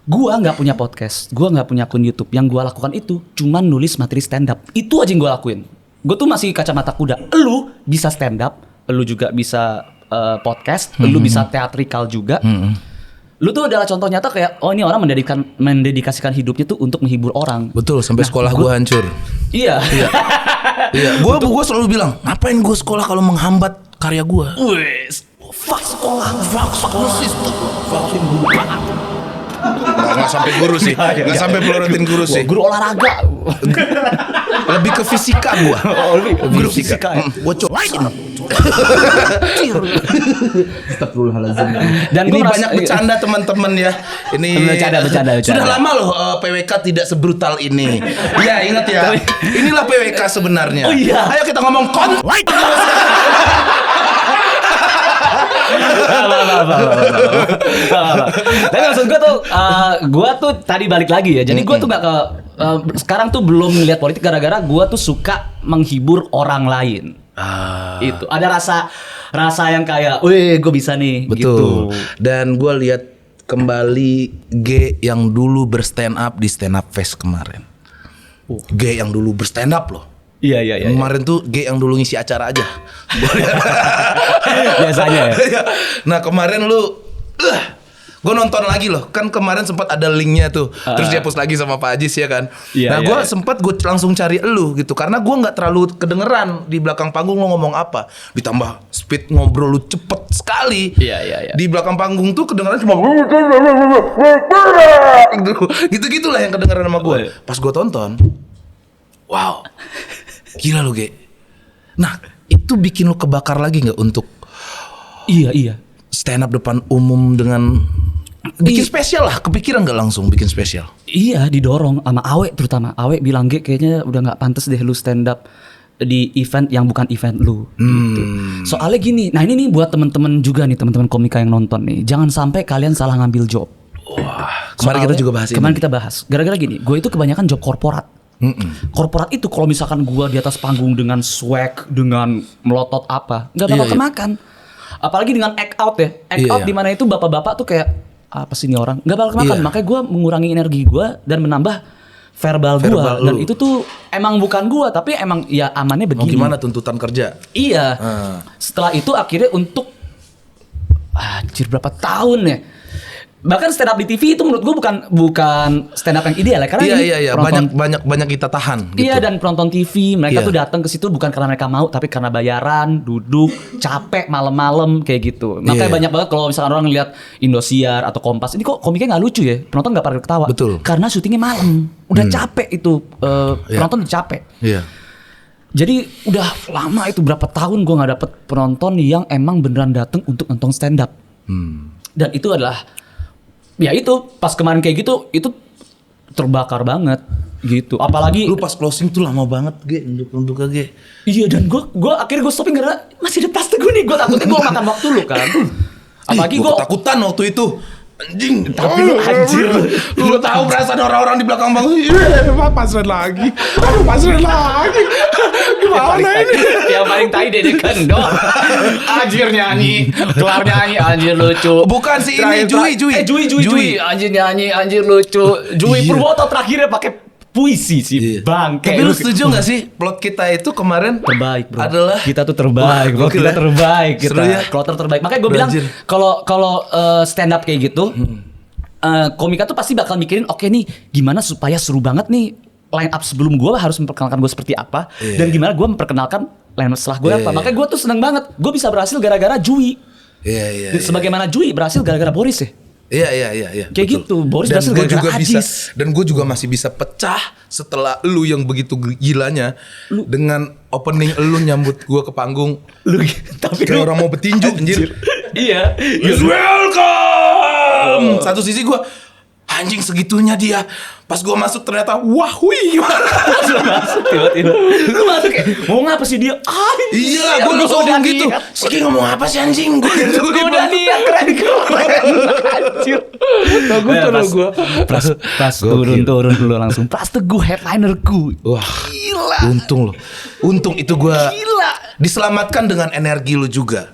Gua nggak punya podcast, gua nggak punya akun YouTube. Yang gua lakukan itu cuman nulis materi stand up. Itu aja yang gua lakuin. Gua tuh masih kacamata kuda. Lu bisa stand up, lu juga bisa podcast, lu bisa teatrikal juga. Lu tuh adalah contoh nyata kayak ini orang mendedikasikan hidupnya tuh untuk menghibur orang. Betul, sampai sekolah gua hancur. Iya. Iya. Gua selalu bilang, ngapain gua sekolah kalau menghambat karya gua? Fuck sekolah, fuck sistem, fucking guru. Nggak sampai guru sih, nggak sampai pelorotin guru sih. Guru olahraga, lebih ke fisika gua. Guru fisika. Gua cobain. Astagfirullahaladzim. Dan ini banyak bercanda teman-teman ya. Ini bercanda. Sudah lama loh PWK tidak sebrutal ini. Iya ingat ya. Inilah PWK sebenarnya. Oh iya. Ayo kita ngomong Tapi maksud gue tuh tadi balik lagi ya. Jadi gue tuh gak ke sekarang tuh belum ngeliat politik gara-gara gue tuh suka menghibur orang lain. Itu ada rasa yang kayak, wih gue bisa nih. Betul. Gitu. Dan gue lihat kembali G yang dulu berstand up di Stand Up Fest kemarin. G yang dulu berstand up loh. Iya. Kemarin tuh G yang dulu ngisi acara aja. Biasanya ya. Nah kemarin lu gue nonton lagi loh. Kan kemarin sempat ada linknya tuh. Terus dia post lagi sama Pak Ajis ya kan. Nah gue sempat gue langsung cari elu gitu. Karena gue gak terlalu kedengeran di belakang panggung lo ngomong apa. Ditambah speed ngobrol lu cepet sekali. Iya. Di belakang panggung tuh kedengeran cuma gitu-gitulah yang kedengeran sama gue. Pas gue tonton, wow, gila lu Ge. Nah itu bikin lu kebakar lagi gak untuk Iya stand up depan umum dengan bikin spesial lah? Kepikiran gak langsung bikin spesial? Iya didorong sama Awe terutama. Awe bilang kayaknya udah gak pantas deh lu stand up di event yang bukan event lu gitu. Soalnya gini, nah ini nih buat teman-teman juga nih, teman-teman komika yang nonton nih, jangan sampai kalian salah ngambil job. Wah, kemarin kita juga bahas ini. Kemarin kita bahas. Gara-gara gini, gue itu kebanyakan job korporat. Korporat itu kalau misalkan gue di atas panggung dengan swag, dengan melotot apa, nggak bakal kemakan. Apalagi dengan act out ya, act out di mana itu bapak-bapak tuh kayak apa sih ini orang, nggak bakal kemakan. Makanya gue mengurangi energi gue dan menambah verbal gue. Dan itu tuh emang bukan gue, tapi emang ya amannya begini. Gimana tuntutan kerja? Iya. Setelah itu akhirnya untuk berapa tahun ya? Bahkan stand up di TV itu menurut gue bukan stand up yang ideal ya, karena iya. banyak kita tahan gitu. Iya, dan penonton TV mereka tuh datang ke situ bukan karena mereka mau, tapi karena bayaran, duduk, capek malam-malam kayak gitu. Makanya banyak banget kalau misalkan orang lihat Indosiar atau Kompas, ini kok komiknya nggak lucu ya, penonton nggak pada ketawa. Betul. Karena syutingnya malam, udah capek itu, penonton udah capek. Iya. Jadi udah lama itu berapa tahun gue nggak dapet penonton yang emang beneran datang untuk nonton stand up. Dan itu adalah ya itu pas kemarin kayak gitu itu terbakar banget gitu. Apalagi lu pas closing tuh lama banget Ge untuk Ge. Iya, dan gue akhirnya gue stopping karena masih ada Pras Teguh nih. Gue takutnya gue makan waktu lu kan. Apalagi gue ketakutan waktu itu. Anjing, tapi lu anjir. Lu tahu perasaan orang-orang di belakang bangku. Pasren lagi. Gimana ini? Yang paling tai Dede Kendor. Anjir nyanyi, kelar nyanyi anjir lucu. Bukan sih ini Jui. Anjir nyanyi, anjir lucu. Jui Purwoto terakhirnya pakai puisi sih, bang. Tapi lu setuju gak sih plot kita itu kemarin terbaik, bro? Adalah kita tuh terbaik, bro. Kita terbaik, kita. Kloter terbaik. Makanya gue bilang kalau stand up kayak gitu, komika tuh pasti bakal mikirin, oke nih, gimana supaya seru banget nih line up sebelum gue harus memperkenalkan gue seperti apa, dan gimana gue memperkenalkan line up setelah gue apa. Makanya gue tuh seneng banget, gue bisa berhasil gara-gara Jui. Sebagaimana Jui berhasil gara-gara Boris ya. Iya. Kayak gitu. Boris berhasil gara-gara Ajis. Dan gue juga masih bisa pecah setelah lu yang begitu gilanya dengan opening lu nyambut gue ke panggung. Tapi kayak orang mau petinju anjir. Iya. Welcome. Satu sisi gue anjing segitunya dia. Pas gue masuk ternyata wah wih gimana. Masuk tiba-tiba. Lu masuk kayak mau ngapa sih dia? Iya, gue langsung ngomong gitu. Si ngomong apa sih anjing? Gue udah niat keren. Anjir. Gue pas turun dulu langsung. Pras Teguh headlinerku. Wah, gila. Untung itu gue diselamatkan dengan energi lu juga.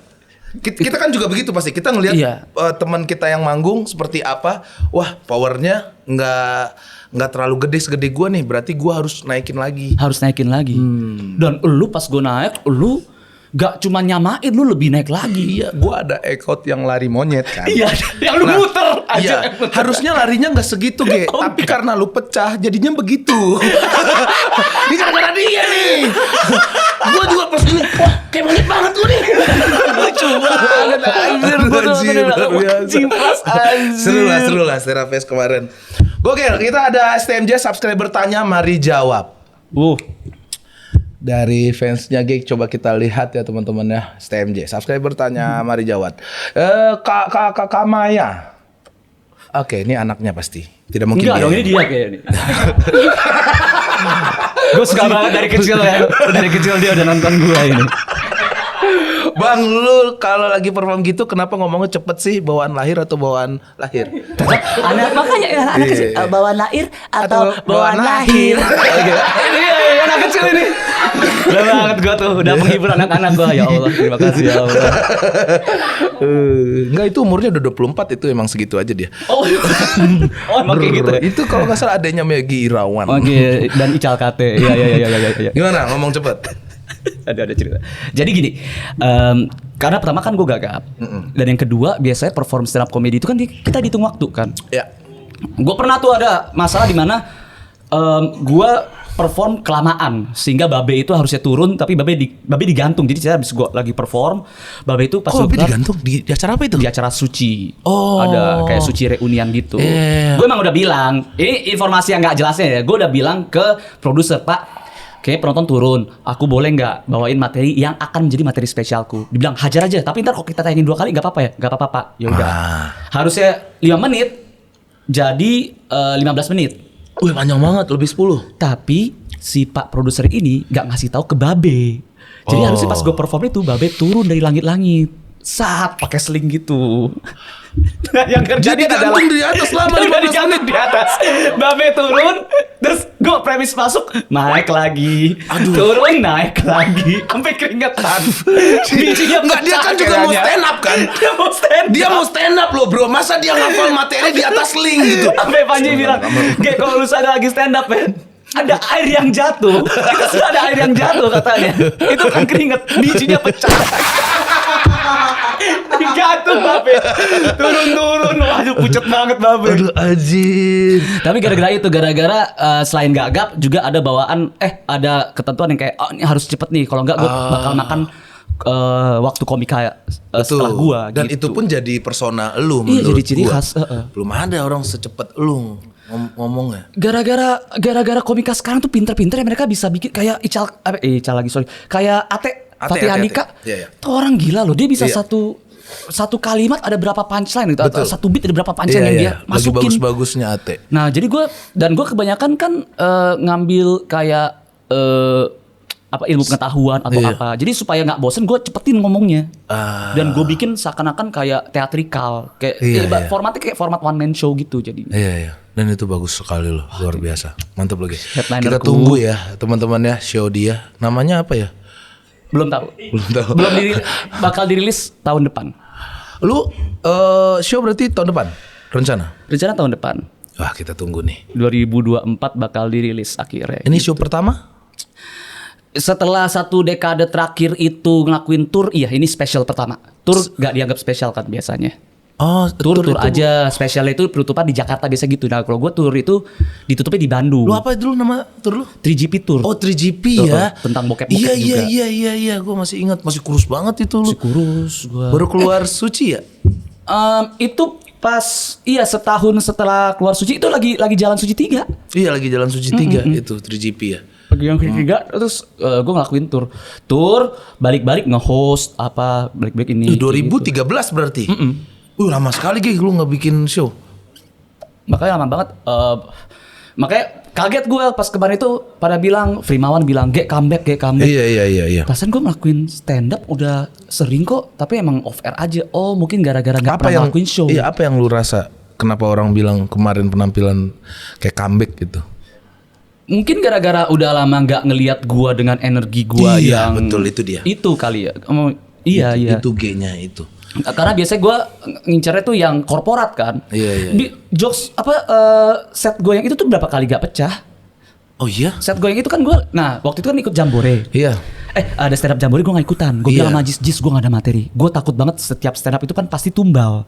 Kita kan juga begitu pasti. Kita ngelihat teman kita yang manggung seperti apa. Wah, powernya nggak terlalu gede segede gue nih. Berarti gue harus naikin lagi. Dan lu pas gue naik, lu gak cuma nyamain, lu lebih naik lagi. Iya, gue ada ekot yang lari monyet kan. Iya, yang lu muter aja. Iya, harusnya larinya nggak segitu Ge. Tapi karena lu pecah, jadinya begitu. Ini gara-gara dia nih. Gue juga pas ini, wah kayak monyet banget lu nih. Lucu banget anjir. Seru lah Stera Fest kemarin. Gokil, kita ada STMJ subscriber tanya, mari jawab. Dari fansnya Gek, coba kita lihat ya teman-teman ya. STMJ subscriber tanya, mari jawab. Kak Maya. Oke, ini anaknya pasti. Tidak mungkin. Enggak dong, ini dia kayaknya. Gue suka banget dari kecil ya. Dari kecil dia udah nonton gue ini. Bang, lu kalau lagi perform gitu kenapa ngomongnya cepet sih? Bawaan lahir atau bawaan lahir? Makanya anak kecil bawaan lahir atau bawaan lahir. Ini anak kecil ini. Udah banget gue tuh, udah menghibur anak-anak gue. Ya Allah, terima kasih ya Allah. Enggak, itu umurnya udah 24, itu emang segitu aja dia. Emang kayak gitu. Itu kalau nggak salah adanya Megi Irawan. Oke, dan Ical Kate. Iya. Gimana ngomong cepet? ada cerita. Jadi gini, karena pertama kan gue gagap, dan yang kedua biasanya perform stand up comedy itu kan kita dihitung waktu kan. Ya. Gue pernah tuh ada masalah di mana gue perform kelamaan sehingga Babe itu harusnya turun, tapi Babe digantung. Jadi saya habis gue lagi perform, Babe itu pas Babe digantung di acara apa itu? Di acara suci. Oh. Ada kayak suci reunian gitu. Gue emang udah bilang, ini informasi yang nggak jelasnya ya. Gue udah bilang ke produser, Pak, oke, penonton turun, aku boleh nggak bawain materi yang akan menjadi materi spesialku? Dibilang hajar aja, tapi ntar kalau kita tayangin 2 kali nggak apa-apa ya? Nggak apa-apa Pak. Ya udah. Harusnya 5 menit, jadi 15 menit. Wih, panjang banget, lebih 10. Tapi si Pak produser ini nggak ngasih tahu ke Babe. Jadi harusnya pas gue perform itu Babe turun dari langit-langit, saat pakai sling gitu. Yang kerja jadi gantung di atas lama 15 menit di atas. Babe turun, terus gue premis masuk, naik lagi. Turun, naik lagi, sampai keringetan. Enggak, dia kan juga mau stand up kan? Dia mau stand up loh bro. Masa dia ngafal materi di atas link gitu? Sampai Panji bilang, "Kayak kalau lu ada lagi stand up ya, ada air yang jatuh." Itu sudah ada air yang jatuh katanya. Itu kan keringet, bijinya pecah. Jatuh Babe, turun, waduh pucet banget Babe. Aduh anjir. Tapi gara-gara selain gagap juga ada bawaan, ada ketentuan yang kayak ini harus cepet nih, kalau enggak gue bakal makan waktu komika setelah gua. Dan gitu. itu pun jadi persona lu menurut menurut jadi ciri gua. khas. Belum ada orang secepat lu ngomongnya. Gara-gara komika sekarang tuh pinter-pinter ya, mereka bisa bikin kayak Ical lagi sorry, kayak Fatih Andika. Iya. Tuh orang gila loh, dia bisa satu kalimat ada berapa punchline gitu. Betul. Satu beat ada berapa punchline yang dia masukin. Lagi bagus-bagusnya Ate. Nah jadi gue kebanyakan kan ngambil kayak ilmu pengetahuan atau apa. Jadi supaya nggak bosen gue cepetin ngomongnya. Dan gue bikin seakan-akan kayak teatrikal, kayak formatnya kayak format one man show gitu jadi. Iya. Dan itu bagus sekali loh, luar biasa. Mantap lagi. Kita tunggu ya teman-teman ya show dia. Namanya apa ya? Belum tahu. Bakal dirilis tahun depan. Lu show berarti tahun depan? Rencana tahun depan. Wah, kita tunggu nih. 2024 bakal dirilis akhirnya. Ini show pertama? Setelah 1 dekade terakhir itu ngelakuin tour, iya ini spesial pertama. Tour gak dianggap spesial kan biasanya. Oh, tour aja, spesialnya itu penutupan di Jakarta biasa gitu. Nah kalau gue tour itu ditutupnya di Bandung. Lu apa dulu nama tour lu? 3GP Tour. Oh 3GP ya. Tentang bokep juga. Iya. Gue masih ingat, masih kurus banget itu lu. Masih kurus gua. Baru keluar Suci ya? Itu pas setahun setelah keluar Suci itu lagi jalan Suci 3. Iya lagi jalan Suci 3 itu 3GP ya. Lagi yang ketiga terus gue ngelakuin tour balik-balik nge-host balik-balik ini. 2013 gitu. Berarti. Lama sekali lu nggak bikin show. Makanya lama banget. Makanya kaget gue pas kemarin itu pada bilang, Frimawan bilang, comeback. Iya. Pasan gue ngelakuin stand up udah sering kok, tapi emang off air aja. Oh mungkin gara-gara gak pernah ngelakuin show. Iya, apa yang lu rasa? Kenapa orang bilang kemarin penampilan kayak comeback gitu? Mungkin gara-gara udah lama gak ngelihat gue dengan energi gue yang... betul, itu dia. Itu kali ya. Iya. Itu G-nya itu. Karena biasanya gue ngincarnya tuh yang korporat kan. Iya. Jokes set gue yang itu tuh berapa kali gak pecah. Oh iya? Set gue yang itu kan gue, nah waktu itu kan ikut Jambore. Iya. Ada stand up Jambore gue gak ikutan. Gue bilang sama Jis gue gak ada materi. Gue takut banget setiap stand up itu kan pasti tumbal.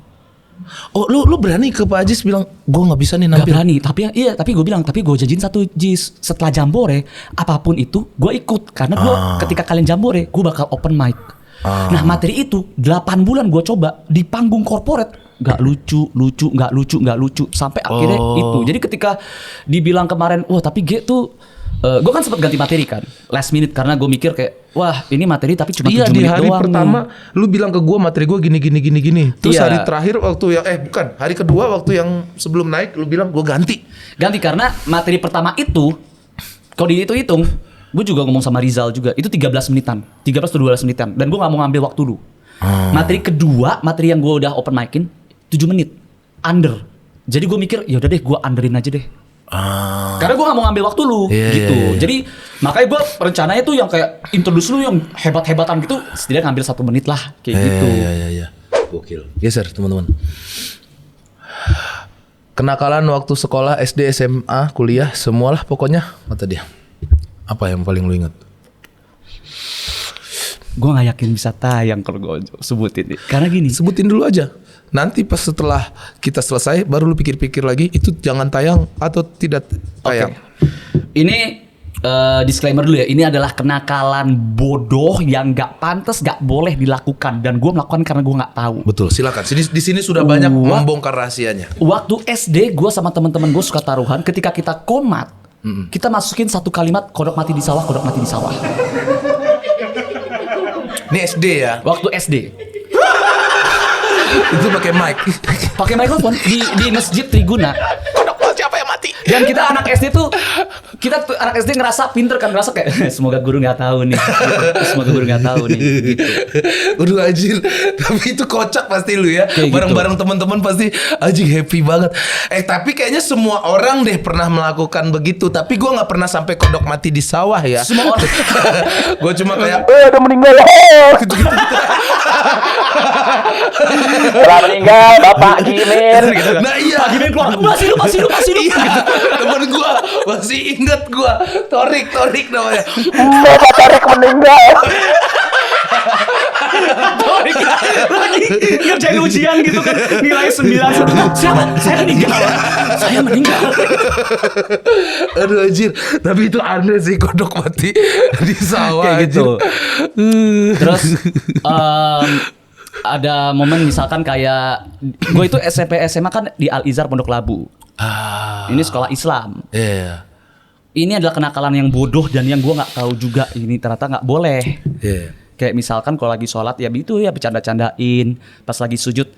Oh lu berani ke Pak Ajis bilang gue gak bisa nih nampil? Gak berani, tapi gue bilang, tapi gue janjiin satu Jis. Setelah Jambore, apapun itu gue ikut. Karena gue ketika kalian Jambore, gue bakal open mic. Nah materi itu 8 bulan gue coba di panggung korporat, gak lucu sampai akhirnya itu. Jadi ketika dibilang kemarin, wah tapi G tuh gue kan sempat ganti materi kan last minute karena gue mikir kayak wah ini materi tapi cuma 7 menit doang. Iya di hari pertama lu bilang ke gue materi gue gini. Terus hari terakhir waktu yang hari kedua waktu yang sebelum naik lu bilang gue ganti karena materi pertama itu kalau dihitung gue juga ngomong sama Rizal juga itu 13 atau 12 menitan dan gue gak mau ngambil waktu lu. Materi kedua, materi yang gue udah open micin 7 menit under. Jadi gue mikir ya udah deh gue underin aja deh. Karena gue gak mau ngambil waktu lu gitu. Jadi makanya gue rencananya tuh yang kayak introduce lu yang hebat-hebatan gitu setidaknya ngambil 1 menit lah kayak gitu. Iya. Gokil. Geser teman-teman. Kenakalan waktu sekolah SD, SMA, kuliah, semualah pokoknya kata dia. Apa yang paling lu ingat? Gue gak yakin bisa tayang kalau gue sebutin nih. Karena gini. Sebutin dulu aja. Nanti pas setelah kita selesai baru lu pikir-pikir lagi itu jangan tayang atau tidak tayang. Ini disclaimer dulu ya. Ini adalah kenakalan bodoh yang gak pantas, gak boleh dilakukan. Dan gue melakukan karena gue gak tahu. Betul, silakan. Di sini sudah banyak membongkar rahasianya. Waktu SD gue sama teman-teman gue suka taruhan. Ketika kita komat, kita masukin satu kalimat kodok mati di sawah. Ini SD ya? Waktu SD. Itu pakai mic. Pakai mikrofon di Masjid Triguna. Kodok siapa yang mati? Dan kita anak SD tuh anak SD ngerasa pinter kan, ngerasa kayak semoga guru nggak tahu nih. Gitu. Waduh anjir. Tapi itu kocak pasti lu ya. Kayak bareng-bareng teman-teman pasti anjing happy banget. Tapi kayaknya semua orang deh pernah melakukan begitu. Tapi gue nggak pernah sampai kodok mati di sawah ya. Semua orang. Gue cuma kayak udah meninggal. Gitu-gitu. Telah meninggal Bapak Jimin gitu. Nah iya. Pak Jimin keluar. Masih hidup. Iya. Temen gue masih inget gue. Torik namanya. Bapak Torik meninggal. Torik lagi ngerjain ujian gitu kan, nilai 9. Siapa? Saya meninggal. Aduh anjir. Tapi itu aneh sih kodok mati di sawah kayak gitu. Terus ada momen misalkan kayak gue itu SMP SMA kan di Al Izhar Pondok Labu. Ini sekolah Islam. Iya. Ini adalah kenakalan yang bodoh dan yang gue nggak tahu juga ini ternyata nggak boleh. Kayak misalkan kalau lagi sholat ya itu ya bercanda-candain. Pas lagi sujud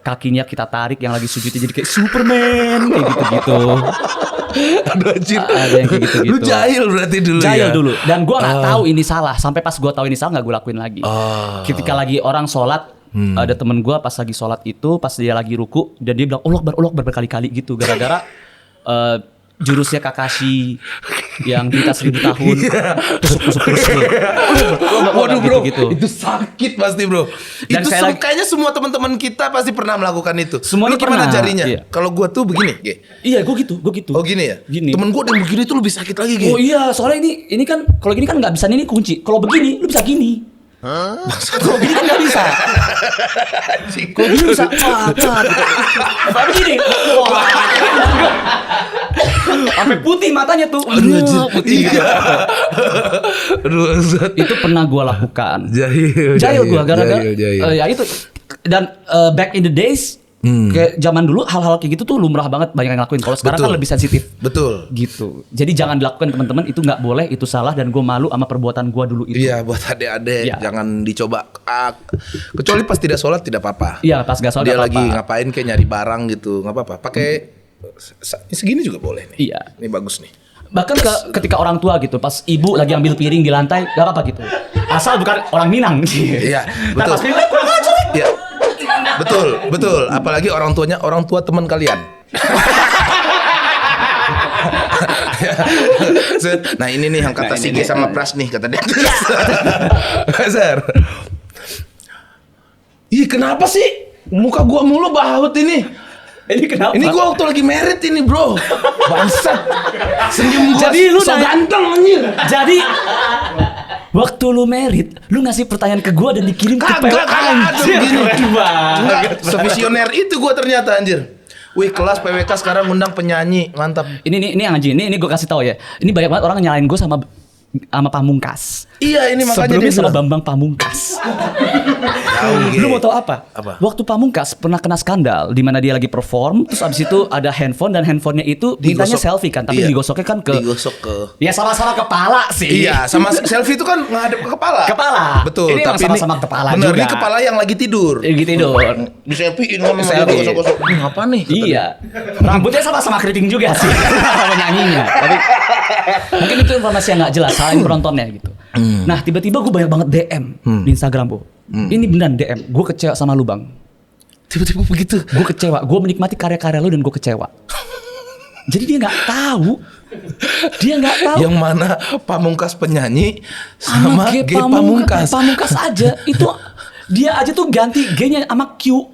kakinya kita tarik yang lagi sujudnya jadi kayak Superman kayak gitu-gitu. Aduh anjir. Ada yang kayak gitu-gitu. Lu jahil berarti dulu jahil ya? dulu. Dan gue gak tahu ini salah. Sampai pas gue tahu ini salah gak gue lakuin lagi. Ketika lagi orang sholat, ada temen gue pas lagi sholat itu, pas dia lagi ruku, dan dia bilang Allah Akbar berkali-kali gitu. Gara-gara jurusnya Kakashi yang kita 1000 tahun tusuk terus bro. Waduh bro, gitu. Itu sakit pasti bro. Dan itu kayaknya semua teman-teman kita pasti pernah melakukan itu. Semuanya lu gimana pernah. jarinya? Iya. Kalau gua tuh begini, Iya, gue gitu. Oh gini ya? Gini. Temen gua yang begini tuh lebih sakit lagi, Oh iya, soalnya ini kan kalau gini kan nggak bisa ini kunci. Kalau begini lu bisa gini. Kalau gini kan nggak bisa. Kalau gini bisa gitu. Tapi gini, sampai putih matanya tuh. Putih. Aduh, Itu pernah gue lakukan. Jahil Gue gara-gara jahil. ya itu. Dan back in the days Kayak zaman dulu hal-hal kayak gitu tuh lumrah banget, banyak yang ngelakuin. Kalau sekarang kan lebih sensitif. Betul. Gitu. Jadi jangan dilakukan teman-teman, itu nggak boleh, itu salah dan gue malu sama perbuatan gue dulu itu. Iya, buat adik-adik jangan dicoba. Kecuali pas tidak sholat tidak apa-apa. Iya, pas gak sholat dia gak lagi apa-apa. ngapain kayak nyari barang gitu, nggak apa-apa. Pakai segini juga boleh nih. Iya. Ini bagus nih. Bahkan ketika orang tua gitu, pas ibu lagi ambil piring di lantai, gak apa-apa gitu. Asal bukan orang Minang. Iya, Nah, betul. pas piring, kurang ajar. Iya. Betul. Apalagi orang tua teman kalian. Nah ini nih yang kata Sige sama Pras nih, kata dia. Kasar. Ih kenapa sih? Muka gua mulu baut ini. Ini kenapa? Ini gua waktu lagi merit ini bro. Bangsat. Senyum gua Jadi lu so ganteng anjir. Jadi waktu lu merit, lu ngasih pertanyaan ke gua dan dikirim ke PO. Kagak Anjir, gini. keren banget. Enggak, sevisioner itu gua ternyata anjir. Wih kelas PWK sekarang ngundang penyanyi, mantap. Ini yang anjing, ini gue kasih tahu ya. Ini banyak banget orang nyalain gue sama Pamungkas. Iya ini makanya sebelumnya dia sama bilang. Bambang Pamungkas. Jauh, Lu mau tahu apa? Apa? Waktu Pamungkas pernah kena skandal di mana dia lagi perform, terus abis itu ada handphone dan handphonenya itu mintanya Digosok. selfie kan, tapi Iya. digosoknya kan ke Digosok ke. ya sama-sama kepala sih. Iya, sama selfie itu kan ngadep ke kepala. Kepala. Betul, Ini tapi sama-sama kepala bener, juga. ini kepala yang lagi tidur. Gitu dong. Di selfie kan Selfie. gosok-gosok. Apa nih? Iya. Rambutnya sama-sama keriting juga sih. Sama nyanyinya. Tapi mungkin itu informasi yang nggak jelas, salah penontonnya gitu. Nah, tiba-tiba gue banyak banget DM di Instagram, Bu. Ini beneran DM. Gue kecewa sama lu, Bang. Tiba-tiba begitu. Gue kecewa. Gue menikmati karya-karya lu dan gue kecewa. Jadi dia nggak tahu. Dia nggak tahu. Yang mana Pamungkas penyanyi sama G Pamungkas. Pamungkas aja itu. Dia aja tuh ganti G-nya sama Q.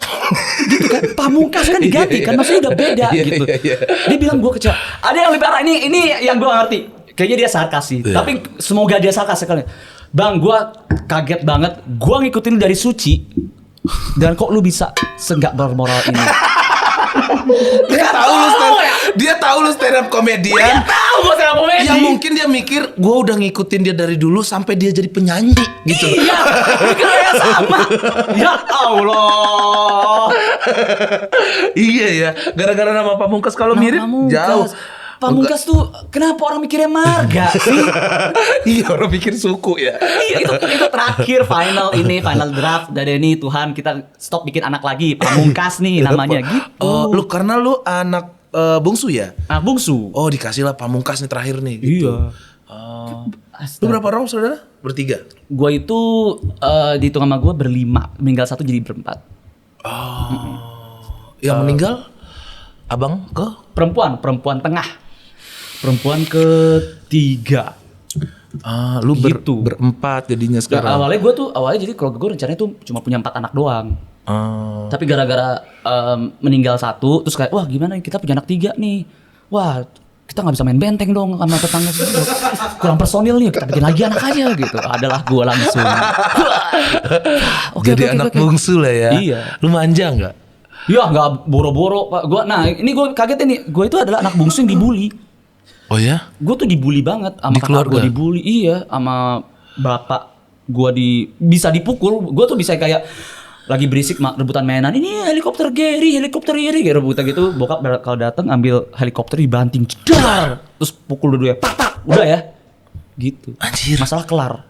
Gitu kan. Pamungkas kan diganti kan, maksudnya udah beda Iya, gitu. iya. Dia bilang gue kecewa. Ada yang lebih parah, ini yang gue ngerti. Kayaknya dia sarkas sih. Iya. Tapi semoga dia sarkas sekali. Bang, gue kaget banget. Gue ngikutin lu dari Suci. Dan kok lu bisa senggak bermoral ini? Dia tahu lu stand up komedian. Dia tahu gue stand up comedy. Yang mungkin dia mikir gue udah ngikutin dia dari dulu sampai dia jadi penyanyi gitu. Iya, mikirnya sama. Ya Allah. Iya ya, gara-gara nama Pamungkas kalau mirip jauh. Pamungkas tuh kenapa orang mikirnya marga sih? Iya orang pikir suku ya. Iya itu terakhir final draft dari ini Tuhan kita stop bikin anak lagi Pamungkas nih namanya gitu. Oh, lu karena lu anak bungsu ya? Anak bungsu. Oh dikasih lah Pamungkas nih terakhir nih. Gitu. Iya. Lu berapa orang saudara? Bertiga. Gua itu dihitung sama gua berlima, meninggal satu jadi berempat. Yang meninggal abang ke? Perempuan tengah. Perempuan ketiga. Lu Gitu. berempat jadinya Nah, sekarang. awalnya jadi keluarga gue rencananya tuh cuma punya 4 anak doang. Oh. Tapi gara-gara meninggal satu, terus kayak wah gimana kita punya anak 3 nih. Wah kita nggak bisa main benteng dong sama tetangga. Kurang personil nih, kita bikin lagi anak aja gitu. Adalah gue langsung. Oke, Jadi anak bungsu lah ya. Iya. Lu manja nggak? Ya nggak boro-boro Pak. Ini gue kaget nih. Gue itu adalah anak bungsu yang dibully. Oh ya? Gue tuh dibully banget sama Di kakak keluarga? gue dibully. Iya, sama bapak gue bisa dipukul. Gue tuh bisa kayak lagi berisik rebutan mainan. Ini helikopter Gary kayak rebutan gitu. Bokap kalau datang ambil helikopter dibanting, jedar. Terus pukul dua-duanya, pak, udah ya. Gitu. Anjir. Masalah kelar.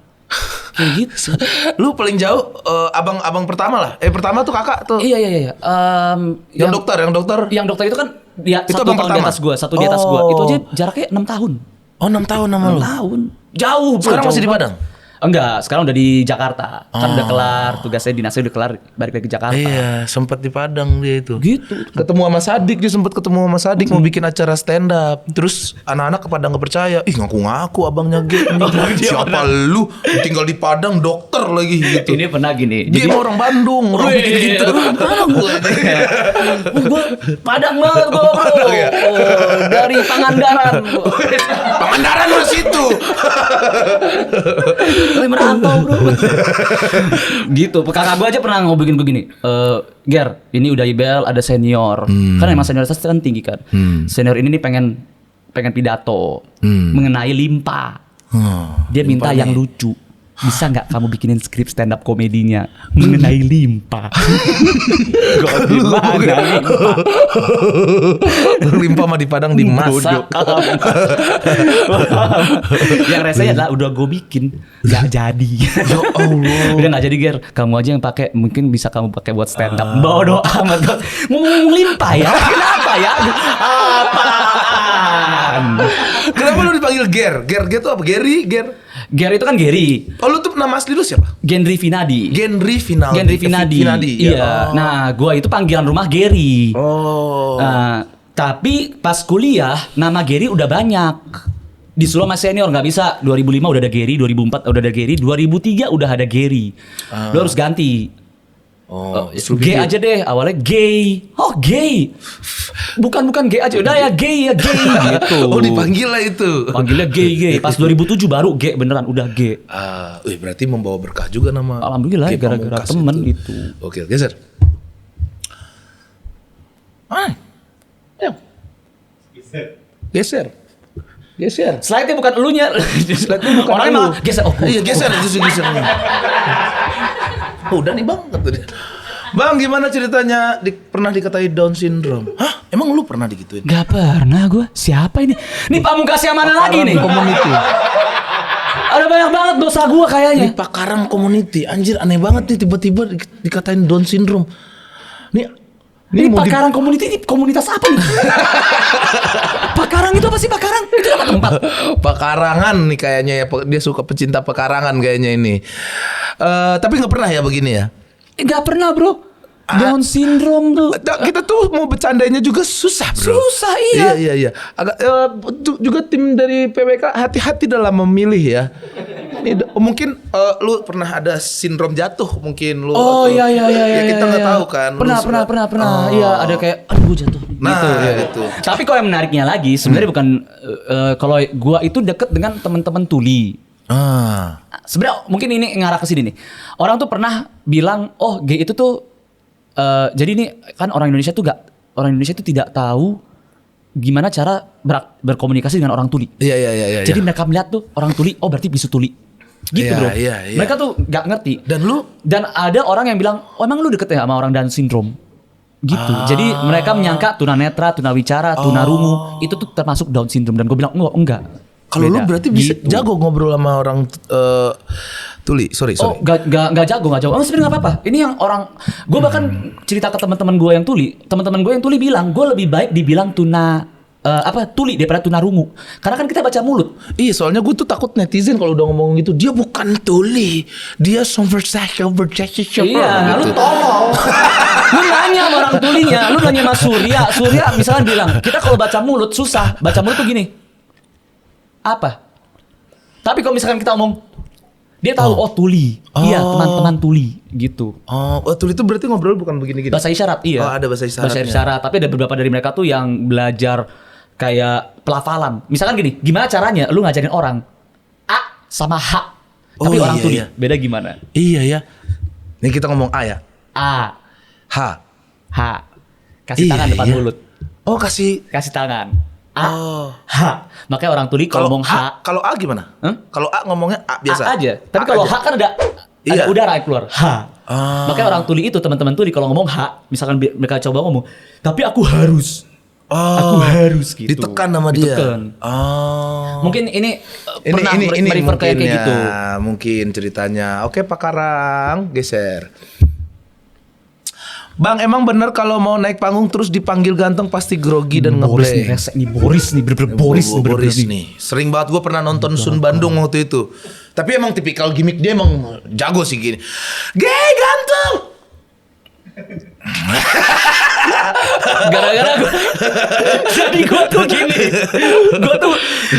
Kayak gitu. Lu paling jauh abang pertama lah. Pertama tuh kakak tuh. Iya. Yang dokter. Yang dokter itu kan dia Itu satu abang tahun di pertama? atas gue, satu di atas gue. Itu aja jaraknya 6 tahun. Oh 6 tahun sama 6 lu. tahun. Jauh, bro. Sekarang masih di Jauh Padang? banget. Enggak, sekarang udah di Jakarta. Kan udah kelar, tugasnya dinasnya udah kelar, balik lagi ke Jakarta. Iya, sempat di Padang dia itu. Gitu. Ketemu sama Sadik, dia sempat ketemu sama Sadik mau bikin acara stand up. Terus anak-anak ke Padang nggak percaya. Ih ngaku-ngaku abangnya G. Siapa lu? Tinggal di Padang dokter lagi gitu. Ini pernah gini. Dia mah orang Bandung, orang bikin gitu. Gue Padang banget gue bro. Dari Pangandaran. Pangandaran lu situ. Gue merantau bro. Gitu. Kakak gue aja pernah ngobrolin begini. Ger, ini udah IBL ada senior. Kan emang senioritas kan tinggi kan. Senior ini nih pengen pidato mengenai limpa. Dia minta yang lucu. bisa nggak kamu bikinin skrip stand up komedinya mengenai limpa? Gue gimana limpa? Limpa mah di Padang dimasak. Yang resenya adalah udah gue bikin nggak jadi. Ya Allah. Udah nggak jadi Ger. Kamu aja yang pakai, mungkin bisa kamu pakai buat stand up. Bodoh amat. Ngomong limpa ya. Kenapa ya? Apaan? Kenapa lu dipanggil Ger? Ger itu apa? Gary? Ger itu kan Gary. Oh lu tuh nama asli lu siapa? Gendry Finadi. Gendry Finadi. Iya. Nah, gua itu panggilan rumah Gary. Oh. Tapi pas kuliah nama Gary udah banyak. Disuruh sama senior nggak bisa. 2005 udah ada Gary, 2004 udah ada Gary, 2003 udah ada Gary. Lu harus ganti. Gay aja deh, awalnya gay. Oh gay. Bukan gay aja, udah ya gay gitu. Oh dipanggil lah itu. Panggilnya gay. Pas 2007 baru gay beneran, udah gay. Berarti membawa berkah juga nama. Alhamdulillah gara-gara temen itu. Oke, geser. Geser. Slide-nya bukan elunya. Slide-nya bukan orangnya elu. malah geser. Iya geser. Udah nih bang, kata dia. Bang gimana ceritanya pernah dikatai Down syndrome? Hah? Emang lu pernah digituin? Gak pernah gue. Siapa ini? Ini pamungkas yang mana lagi nih? Community. Ada banyak banget dosa gue kayaknya. Ini Pakarang community. Anjir aneh banget nih tiba-tiba dikatain Down syndrome. Ini Pakarang community, ini komunitas apa nih? Pakarang itu apa sih Pakarang? Itu apa tempat? Pekarangan nih kayaknya ya. Dia suka pecinta pekarangan kayaknya ini. Tapi nggak pernah ya begini ya? Nggak pernah bro. Down syndrome tuh. Kita tuh mau bercandainya juga susah bro. Susah Iya. Agak juga tim dari PWK hati-hati dalam memilih ya. Mungkin lu pernah ada sindrom jatuh mungkin lu. Oh iya. Kita nggak tahu kan. Pernah. Iya ada kayak aduh gue jatuh. Gitu. Tapi kalau yang menariknya lagi sebenarnya bukan kalau gua itu deket dengan teman-teman tuli. Sebenarnya mungkin ini ngarah ke sini nih. Orang tuh pernah bilang, oh gay itu tuh jadi ini kan orang Indonesia tuh tidak tahu gimana cara berkomunikasi dengan orang tuli. Iya. Jadi mereka melihat tuh orang tuli, oh berarti bisu tuli. Gitu bro. Iya. Mereka tuh nggak ngerti. Dan ada orang yang bilang, oh emang lu deket ya sama orang Down syndrome? Gitu. Jadi mereka menyangka tunanetra, tunawicara, tunarungu itu tuh termasuk Down syndrome. Dan gue bilang enggak. Kalau lu berarti bisa jago ngobrol sama orang tuli. Sorry. Oh, gak jago. Oh, sebenarnya nggak apa-apa. Ini yang orang, gue bahkan cerita ke teman-teman gue yang tuli. Teman-teman gue yang tuli bilang, gue lebih baik dibilang tuli daripada tunarungu. Karena kan kita baca mulut. Iya, soalnya gue tuh takut netizen kalau udah ngomong gitu. Dia bukan tuli, dia conversation. Iya, gitu. lu tolong. Lu nanya sama orang tulinya, lu nanya sama Surya misalkan bilang, kita kalau baca mulut susah. Baca mulut tuh gini. Apa? Tapi kalau misalkan kita ngomong, dia tahu tuli. Iya, teman-teman tuli gitu. Tuli itu berarti ngobrol bukan begini-gini. Bahasa isyarat, iya. Ada bahasa isyarat. Tapi ada beberapa dari mereka tuh yang belajar kayak pelafalan. Misalkan gini, gimana caranya lu ngajarin orang A sama H. Tapi orang tuli, beda gimana? Iya ya. Ini kita ngomong A ya. A. H. Kasih tangan depan mulut. Oh, kasih tangan. A. H. Makanya orang tuli kalau ngomong H. Kalau A gimana? Kalau A ngomongnya A biasa. A aja. Tapi kalau H kan ada udara yang keluar. H. Makanya orang tuli itu, teman-teman tuli kalau ngomong H, misalkan mereka coba ngomong, tapi aku harus. Aku harus gitu. Ditekan sama dia. Mungkin ini pernah merefer kayak gitu. Mungkin ceritanya. Oke, Pakarang, geser. Bang, emang bener kalau mau naik panggung terus dipanggil ganteng pasti grogi dan ngeblank. Boris nih. Sering banget gue pernah nonton Sun Bandung waktu itu. Tapi emang tipikal gimmick dia emang jago sih gini. Gay ganteng. Gara-gara gue. Jadi gue tuh gini.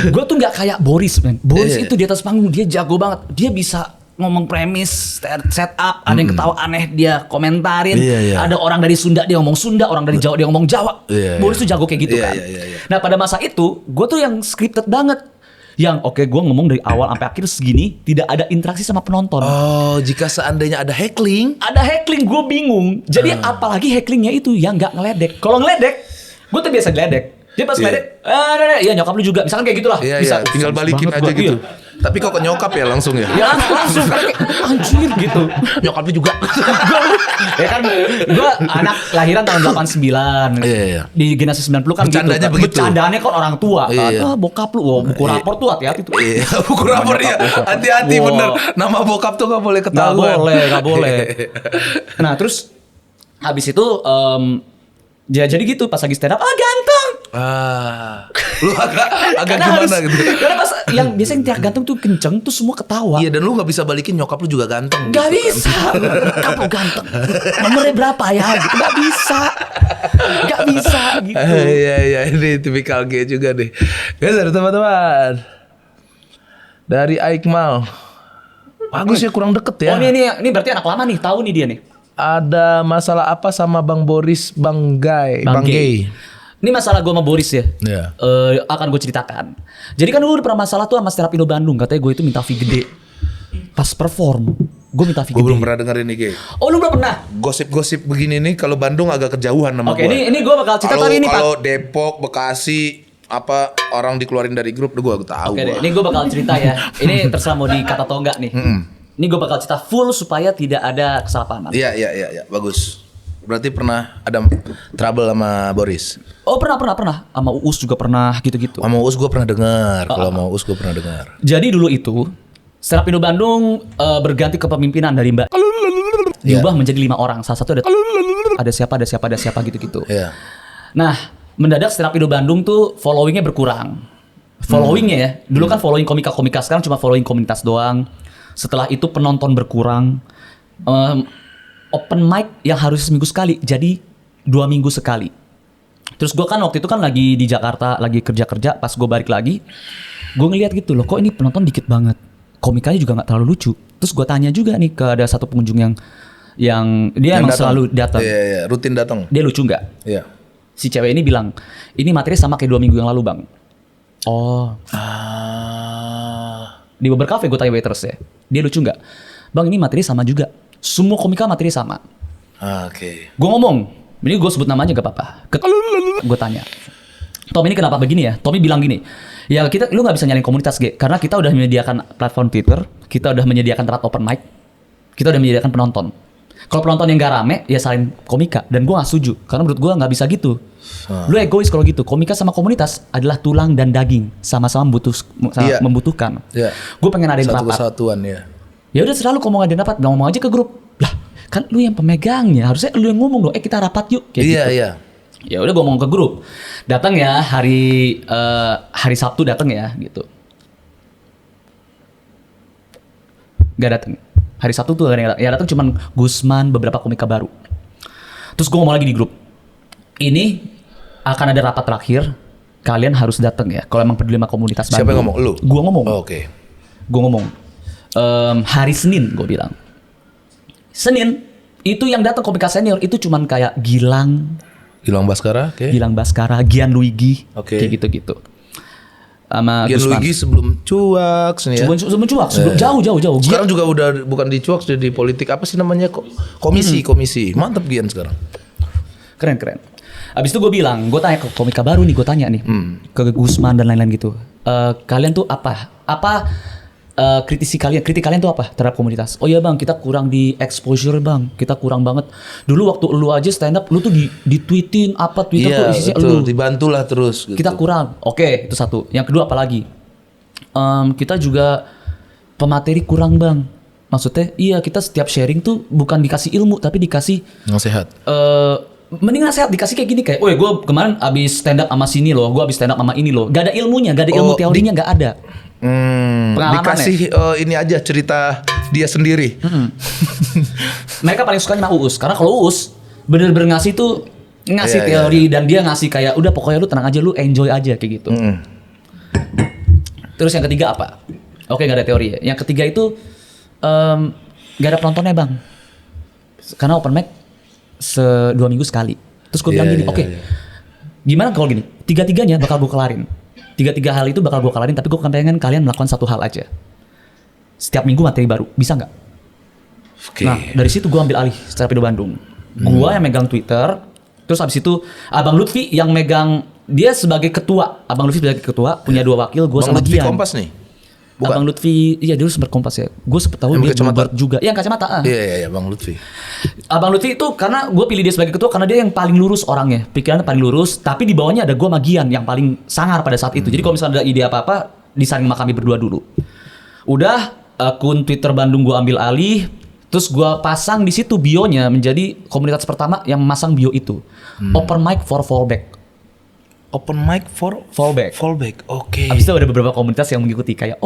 Gue tuh nggak kayak Boris, man. Boris itu di atas panggung dia jago banget. Dia bisa ngomong premis, set up, ada yang ketawa aneh dia komentarin, ada orang dari Sunda dia ngomong Sunda, orang dari Jawa dia ngomong Jawa. Boris tuh jago kayak gitu kan. Nah pada masa itu, gue tuh yang scripted banget. Yang gue ngomong dari awal sampai akhir segini, tidak ada interaksi sama penonton. Oh, jika seandainya ada heckling? Ada heckling, gue bingung. Jadi apalagi hecklingnya itu yang gak ngeledek. Kalau ngeledek, gue tuh biasa ngeledek. Dia pas ngeledek, ya nyokap lu juga, misalkan kayak gitulah. Bisa tinggal balikin aja gitu. Tapi kok ke nyokap ya langsung ya? Ya langsung kayak anjir gitu. Nyokapnya juga. Ya kan gue anak lahiran tahun 89. Iya. Di generasi 90 kan bercandanya gitu. Begitu. Bercandanya kan orang tua kan. Iya. Bokap lu, buku rapor tuh hati-hati tuh. Iya, buku rapor ya. Hati-hati bener. Nama bokap tuh gak boleh ketahuan. Gak boleh. Nah terus habis itu jadi gitu pas lagi stand up, ganteng. Lu agak gimana gitu? Karena pas yang biasanya teriak ganteng tuh kenceng tuh semua ketawa. Iya, dan lu gak bisa balikin nyokap lu juga ganteng. Gak gitu bisa. Kamu ganteng. Nomornya berapa ya? Gitu. Gak bisa gitu. Iya, ini tipikal G juga nih. Guys, ada teman-teman dari Aikmal. Bagus ya, kurang deket ya. Oh ini berarti anak lama nih, tahu nih dia nih. Ada masalah apa sama Bang Boris, Bang Gay? Ini masalah gue sama Boris ya. Iya. Akan gue ceritakan. Jadi kan dulu pernah masalah tuh sama Stand Up Indo Bandung. Katanya gue itu minta fee gede. Pas perform, gue minta fee gede. Gue belum pernah dengerin nih, Gay. Oh, lu belum pernah? Gosip-gosip begini nih kalau Bandung agak kejauhan sama gue. Oke, ini gue bakal cerita tapi ini kalau Depok, Bekasi, apa orang dikeluarin dari grup, gue tahu. Oke deh, ini gue bakal cerita ya. Ini terserah mau dikata atau enggak nih. Ini gue bakal cerita full supaya tidak ada kesalahpahaman. Iya, bagus. Berarti pernah ada trouble sama Boris? Oh pernah. Sama Uus juga pernah gitu-gitu. Sama Uus gue pernah dengar. Kalau sama Uus gue pernah dengar. Jadi dulu itu Stand Up Indo Bandung berganti kepemimpinan dari Mbak. Diubah menjadi 5 orang. Salah satu ada siapa gitu-gitu. Iya. Nah, mendadak Stand Up Indo Bandung tuh followingnya berkurang. Followingnya ya. Dulu kan following komika-komika, sekarang cuma following komunitas doang. Setelah itu penonton berkurang. Open mic yang harus seminggu sekali jadi 2 minggu sekali. Terus gue kan waktu itu kan lagi di Jakarta, lagi kerja. Pas gue balik lagi, gue ngeliat gitu loh, kok ini penonton dikit banget. Komikanya juga nggak terlalu lucu. Terus gue tanya juga nih ke ada satu pengunjung yang dia emang selalu datang. Iya, rutin datang. Dia lucu nggak? Iya. Si cewek ini bilang, ini materi sama kayak 2 minggu yang lalu bang. Oh. Di beberapa cafe gue tanya waiters ya, dia lucu nggak? Bang ini materi sama juga. Semua komika materi sama. Oke. Gue ngomong, ini gue sebut namanya gak apa-apa. Gue tanya, Tom ini kenapa begini ya? Tommy bilang gini, ya lu nggak bisa nyalain komunitas G, karena kita udah menyediakan platform Twitter, kita udah menyediakan tempat open mic, kita udah menyediakan penonton. Kalau penonton yang gak rame, ya salin komika. Dan gue gak setuju, karena menurut gue gak bisa gitu. Lu egois kalau gitu. Komika sama komunitas adalah tulang dan daging, sama-sama membutuhkan. Gue pengen ada satu rapat. Kesatuan ya. Ya udah selalu kalau mau ngadain rapat, ngomong aja ke grup. Lah, kan lu yang pemegangnya, harusnya lu yang ngomong dong. Kita rapat yuk. Kayak gitu. Iya. Ya udah gue ngomong ke grup. Datang ya hari Sabtu datang ya gitu. Gak datang. Hari Sabtu tuh gak ada yang datang. Ya datang cuman Gusman, beberapa komika baru. Terus gue ngomong lagi di grup. Ini akan ada rapat terakhir. Kalian harus datang ya. Kalau emang peduli sama komunitas Bandung. Siapa yang ngomong? Lu? Gue ngomong. Oh, oke. Gue ngomong. Hari Senin gue bilang. Senin itu yang datang komika senior itu cuman kayak Gilang Baskara, oke. Gilang Baskara, Gian Luigi, kayak gitu-gitu. Sama Gian Luigi sebelum cuak nih ya. Sebelum cuak, jauh. Sekarang juga udah bukan di cuak, sudah di politik, apa sih namanya kok? Komisi. Mantap Gian sekarang. Keren. Abis itu gue bilang, gue tanya ke komika baru nih, gue tanya nih ke Gusman dan lain-lain gitu. Kalian tuh apa kritik kalian tuh apa terhadap komunitas? Oh iya bang, kita kurang di exposure bang, kita kurang banget. Dulu waktu lu aja stand up, lu tuh di tweetin apa Twitter tuh isinya lu. Dibantulah terus. Gitu. Kita kurang. Oke, itu satu. Yang kedua apa lagi? Kita juga pemateri kurang bang. Maksudnya, iya kita setiap sharing tuh bukan dikasih ilmu tapi dikasih nasihat. Mending nasihat dikasih kayak gini kayak, gue kemarin abis stand up sama sini loh, gue abis stand up sama ini loh. Gak ada ilmunya, gak ada ilmu teorinya, gak ada. Dikasih ini aja cerita dia sendiri. Mereka paling suka sama Uus karena kalau Uus bener-bener ngasih teori dan dia ngasih kayak udah pokoknya lu tenang aja, lu enjoy aja kayak gitu. Terus yang ketiga apa? Oke, gak ada teori ya. Yang ketiga itu gak ada penontonnya bang, karena open mic 2 minggu sekali. Terus gue bilang gini, gimana kalau gini, 3-3-nya bakal gue kelarin. 3 hal itu bakal gue kelarin, tapi gue pengen kalian melakukan satu hal aja. Setiap minggu materi baru, bisa nggak? Nah, dari situ gue ambil alih Stand Up Indo Bandung. Gue yang megang Twitter, terus abis itu Abang Lutfi yang megang, dia sebagai ketua. Abang Lutfi sebagai ketua, punya 2 wakil, gue sama Lutfi Gian. Kompas nih? Bukan. Abang Lutfi, iya dulu sempat Kompas ya. Gue sempet tahu dia Bluebird juga. Iya kacamata. Iya, Bang Lutfi. Abang Lutfi itu karena gue pilih dia sebagai ketua karena dia yang paling lurus orangnya, pikirannya paling lurus. Tapi di bawahnya ada gue Magian yang paling sangar pada saat itu. Jadi kalau misalnya ada ide apa-apa, disaring sama kami berdua dulu. Udah akun Twitter Bandung gue ambil alih, terus gue pasang di situ bionya menjadi komunitas pertama yang masang bio itu. Open mic for fallback. Open mic for fallback. Oke. Abis itu ada beberapa komunitas yang mengikuti kayak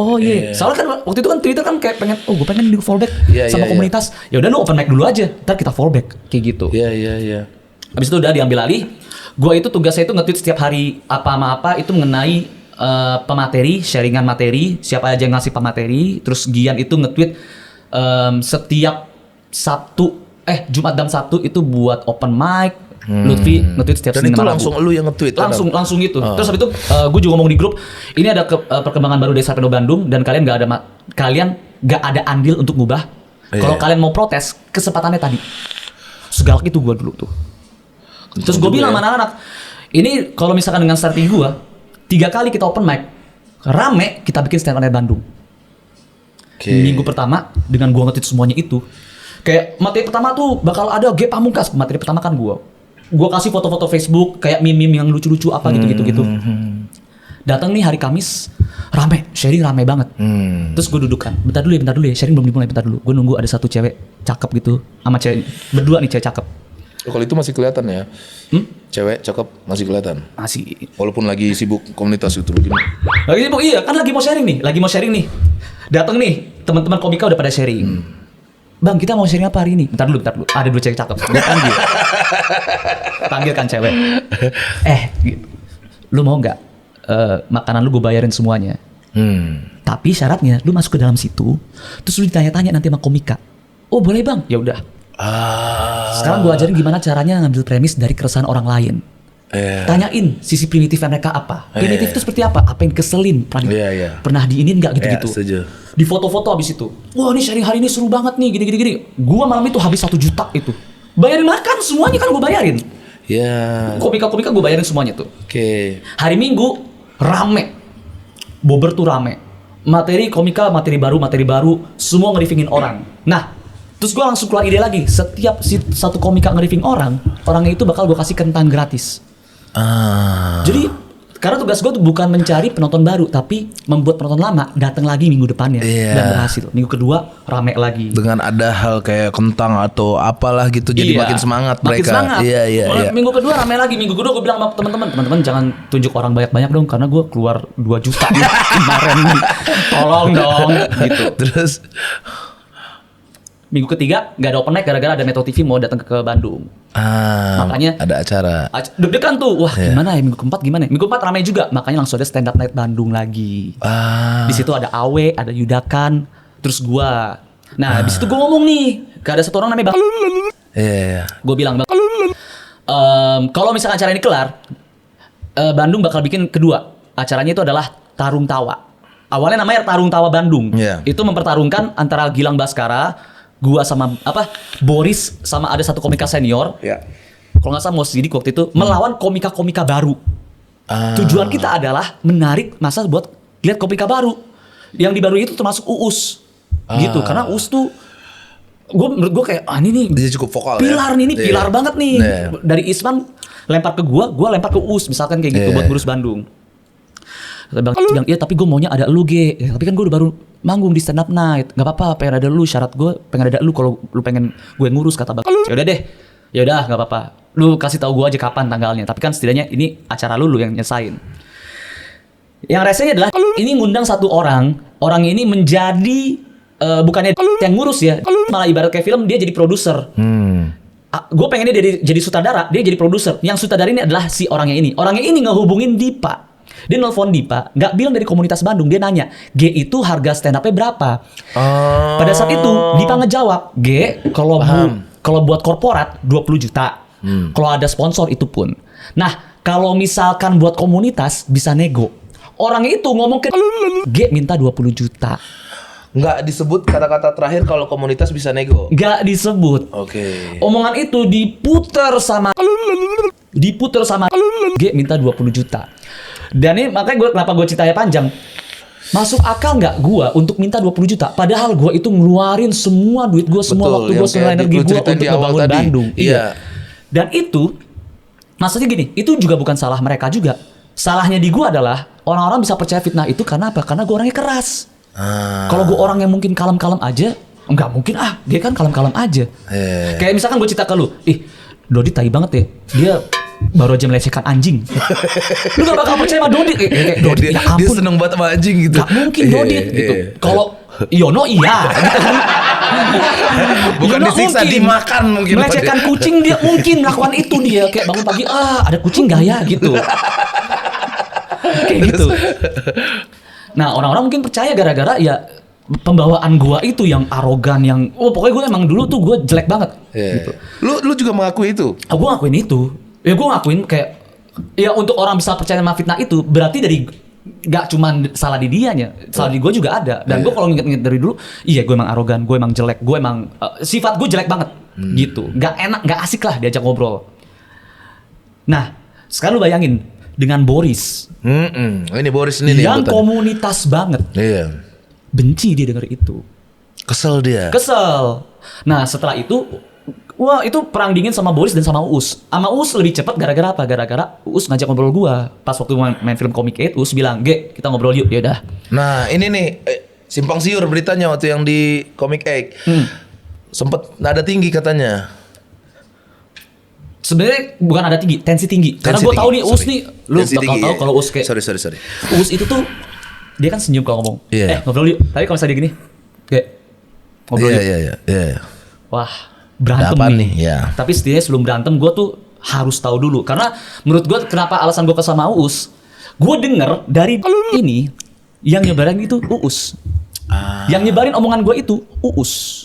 soalnya kan waktu itu kan Twitter kan kayak pengen gue pengen di fallback sama komunitas. Ya udah lu open mic dulu aja, ntar kita fallback kayak gitu. Iya. Abis itu udah diambil alih. Gue itu tugasnya itu nge-tweet setiap hari apa itu mengenai pemateri, sharingan materi, siapa aja yang ngasih pemateri. Terus Gian itu nge-tweet setiap Jumat dan Sabtu itu buat open mic. Lutfi nge-tweet setiap Senin. Dan itu langsung lu yang nge-tweet? Langsung gitu. Terus habis itu gue juga ngomong di grup, ini ada perkembangan baru dari Sarpendo Bandung dan kalian gak ada andil untuk ngubah. Kalau kalian mau protes, kesempatannya tadi. Segalak itu gue dulu tuh. Terus gue bilang sama anak-anak, ini kalau misalkan dengan strategi gue, 3 kali kita open mic, rame kita bikin stand up Bandung. Minggu pertama dengan gue nge-tweet semuanya itu, kayak materi pertama tuh bakal ada Ge Pamungkas, materi pertama kan gue kasih foto-foto Facebook kayak meme-meme yang lucu-lucu apa gitu. Datang nih hari Kamis, sharing rame banget. Terus gue dudukan, bentar dulu ya, sharing belum dimulai, bentar dulu. Gue nunggu ada satu cewek cakep gitu, sama cewek berdua nih cewek cakep. Kalau itu masih kelihatan ya? Cewek cakep masih kelihatan? Masih. Walaupun lagi sibuk komunitas itu begini. Lagi sibuk, iya kan lagi mau sharing nih. Datang nih, teman-teman komika udah pada sharing. Bang, kita mau sharing apa hari ini? Bentar dulu. Ada 2 cewek cakep. Dia panggil kan cewek. Gitu. Lu mau nggak makanan lu gue bayarin semuanya? Tapi syaratnya lu masuk ke dalam situ, terus lu ditanya-tanya nanti sama komika. Oh boleh bang, ya udah. Sekarang gue ajarin gimana caranya ngambil premis dari keresahan orang lain. Tanyain sisi primitifnya mereka apa. Primitif itu seperti apa? Apa yang keselin? Pernah diinin nggak gitu-gitu? Di foto-foto abis itu. Wah ini sharing hari ini seru banget nih gini. Gua malam itu habis 1 juta itu. Bayarin makan semuanya kan gue bayarin. Komika-komika gue bayarin semuanya tuh. Hari Minggu rame. Bobber tuh rame. Materi komika, materi baru, semua nge-riffingin orang. Nah, terus gue langsung keluar ide lagi. Setiap satu komika nge-riffing orangnya itu bakal gue kasih kentang gratis. Jadi karena tugas gue tuh bukan mencari penonton baru, tapi membuat penonton lama datang lagi minggu depannya dan berhasil. Minggu kedua rame lagi. Dengan ada hal kayak kentang atau apalah gitu, jadi makin semangat mereka. Iya. Minggu kedua rame lagi. Minggu kedua gue bilang sama teman-teman jangan tunjuk orang banyak-banyak dong, karena gue keluar 2 juta kemarin nih. Tolong dong gitu. Terus minggu ketiga nggak ada open mic gara-gara ada Metro TV mau datang ke Bandung. Makanya ada acara. Deg-degan tuh. Wah, gimana ya minggu keempat gimana? Minggu keempat ramai juga. Makanya langsung ada stand up night Bandung lagi. Di situ ada Awe, ada Yudakan, terus gua. Nah, di situ gua ngomong nih, gak ada satu orang namanya Bang. Gua bilang Bang, kalau misalkan acara ini kelar, Bandung bakal bikin kedua. Acaranya itu adalah Tarung Tawa. Awalnya namanya Tarung Tawa Bandung. Itu mempertarungkan antara Gilang Baskara, gua sama Boris sama ada satu komika senior. Kalau nggak salah Mos Sidik waktu itu melawan komika-komika baru. Tujuan kita adalah menarik masa buat lihat komika baru. Yang di baru itu termasuk Uus. Gitu. Karena Uus tuh menurut gue kayak ini nih dia cukup vokal pilar nih, pilar banget nih. Dari Isman lempar ke gua lempar ke Uus misalkan kayak gitu buat ngurus Bandung. Bang bilang, iya tapi gue maunya ada lu Ge. Tapi kan gue udah baru manggung di stand up night. Gak apa-apa, pengen ada lu. Syarat gue pengen ada lu kalau lu pengen gue ngurus, kata Bang. Yaudah deh. Yaudah gak apa-apa. Lu kasih tahu gue aja kapan tanggalnya. Tapi kan setidaknya ini acara lu yang nyesain. Yang resenya adalah ini ngundang satu orang. Orang ini menjadi bukannya yang ngurus ya. Malah ibarat kayak film dia jadi produser. Gue pengennya dia jadi sutradara, dia jadi produser. Yang sutradara ini adalah si orangnya ini. Orangnya ini ngehubungin Dipa. Dia nelfon Dipa, nggak bilang dari komunitas Bandung. Dia nanya, G itu harga stand up-nya berapa? Pada saat itu Dipa ngejawab, G kalau buat korporat 20 juta. Kalau ada sponsor itu pun. Nah, kalau misalkan buat komunitas bisa nego. Orangnya itu ngomong ke G minta 20 juta. Nggak disebut kata-kata terakhir kalau komunitas bisa nego. Nggak disebut. Omongan itu diputer sama G minta 20 juta. Dan ini makanya kenapa gue ceritanya panjang. masuk akal nggak gue untuk minta 20 juta? Padahal gue itu ngeluarin semua duit gue, semua waktu gue, semua energi gue untuk ngebangun Bandung. Iya. Dan itu, maksudnya gini, itu juga bukan salah mereka juga. Salahnya di gue adalah orang-orang bisa percaya fitnah itu karena apa? Karena gue orangnya keras. Kalau gue orang yang mungkin kalem-kalem aja, nggak mungkin dia kan kalem-kalem aja. Kayak misalkan gue cerita ke lu, Dodi tai banget ya, dia baru aja melecehkan anjing. Lu gak bakal percaya sama Dodi. Kayak Dodi, ya ampun. Dia seneng banget sama anjing gitu. Gak mungkin Dodi gitu. Kalau Yono iya gitu kan. Bukan Yono disiksa, mungkin dimakan mungkin. Melecehkan kucing dia mungkin melakukan itu dia. Kayak bangun pagi, ada kucing gak ya gitu. Kayak gitu. Nah orang-orang mungkin percaya gara-gara ya pembawaan gua itu yang arogan, yang pokoknya gue emang dulu tuh gue jelek banget. Gitu. Lu juga mengakui itu? Gue ngakuin itu. Ya gue ngakuin kayak ya untuk orang bisa percaya sama fitnah itu berarti dari gak cuman salah di dianya, salah di gue juga ada. Dan gue kalau nginget-nginget dari dulu, iya gue emang arogan, gue emang jelek, gue emang sifat gue jelek banget gitu. Gak enak, gak asik lah diajak ngobrol. Nah sekarang lu bayangin dengan Boris. Ini Boris ini yang komunitas banget. Iya. Benci dia denger itu. Kesel dia. Kesel. Nah setelah itu, wah itu perang dingin sama Boris dan sama Uus. Sama Uus lebih cepat gara-gara apa? Gara-gara Uus ngajak ngobrol gua. Pas waktu main film Comic 8, Uus bilang, "Ge, kita ngobrol yuk." Ya udah. Nah ini nih simpang siur beritanya waktu yang di Comic 8. Sempet nada tinggi katanya. Sebenarnya bukan ada tinggi, tensi tinggi. Karena gue tahu nih Uus nih, lu bakal tahu kalau Uus kayak. Sorry. Uus itu tuh dia kan senyum kalau ngomong. Ngobrol yuk. Tapi kalau misalnya dia gini, kayak ngobrol yuk. Iya. Wah, berantem nih. Ya. Tapi setidaknya sebelum berantem gue tuh harus tahu dulu. Karena menurut gue kenapa alasan gue kesal sama Uus, gue denger dari ini yang nyebarin itu Uus. Yang nyebarin omongan gue itu Uus.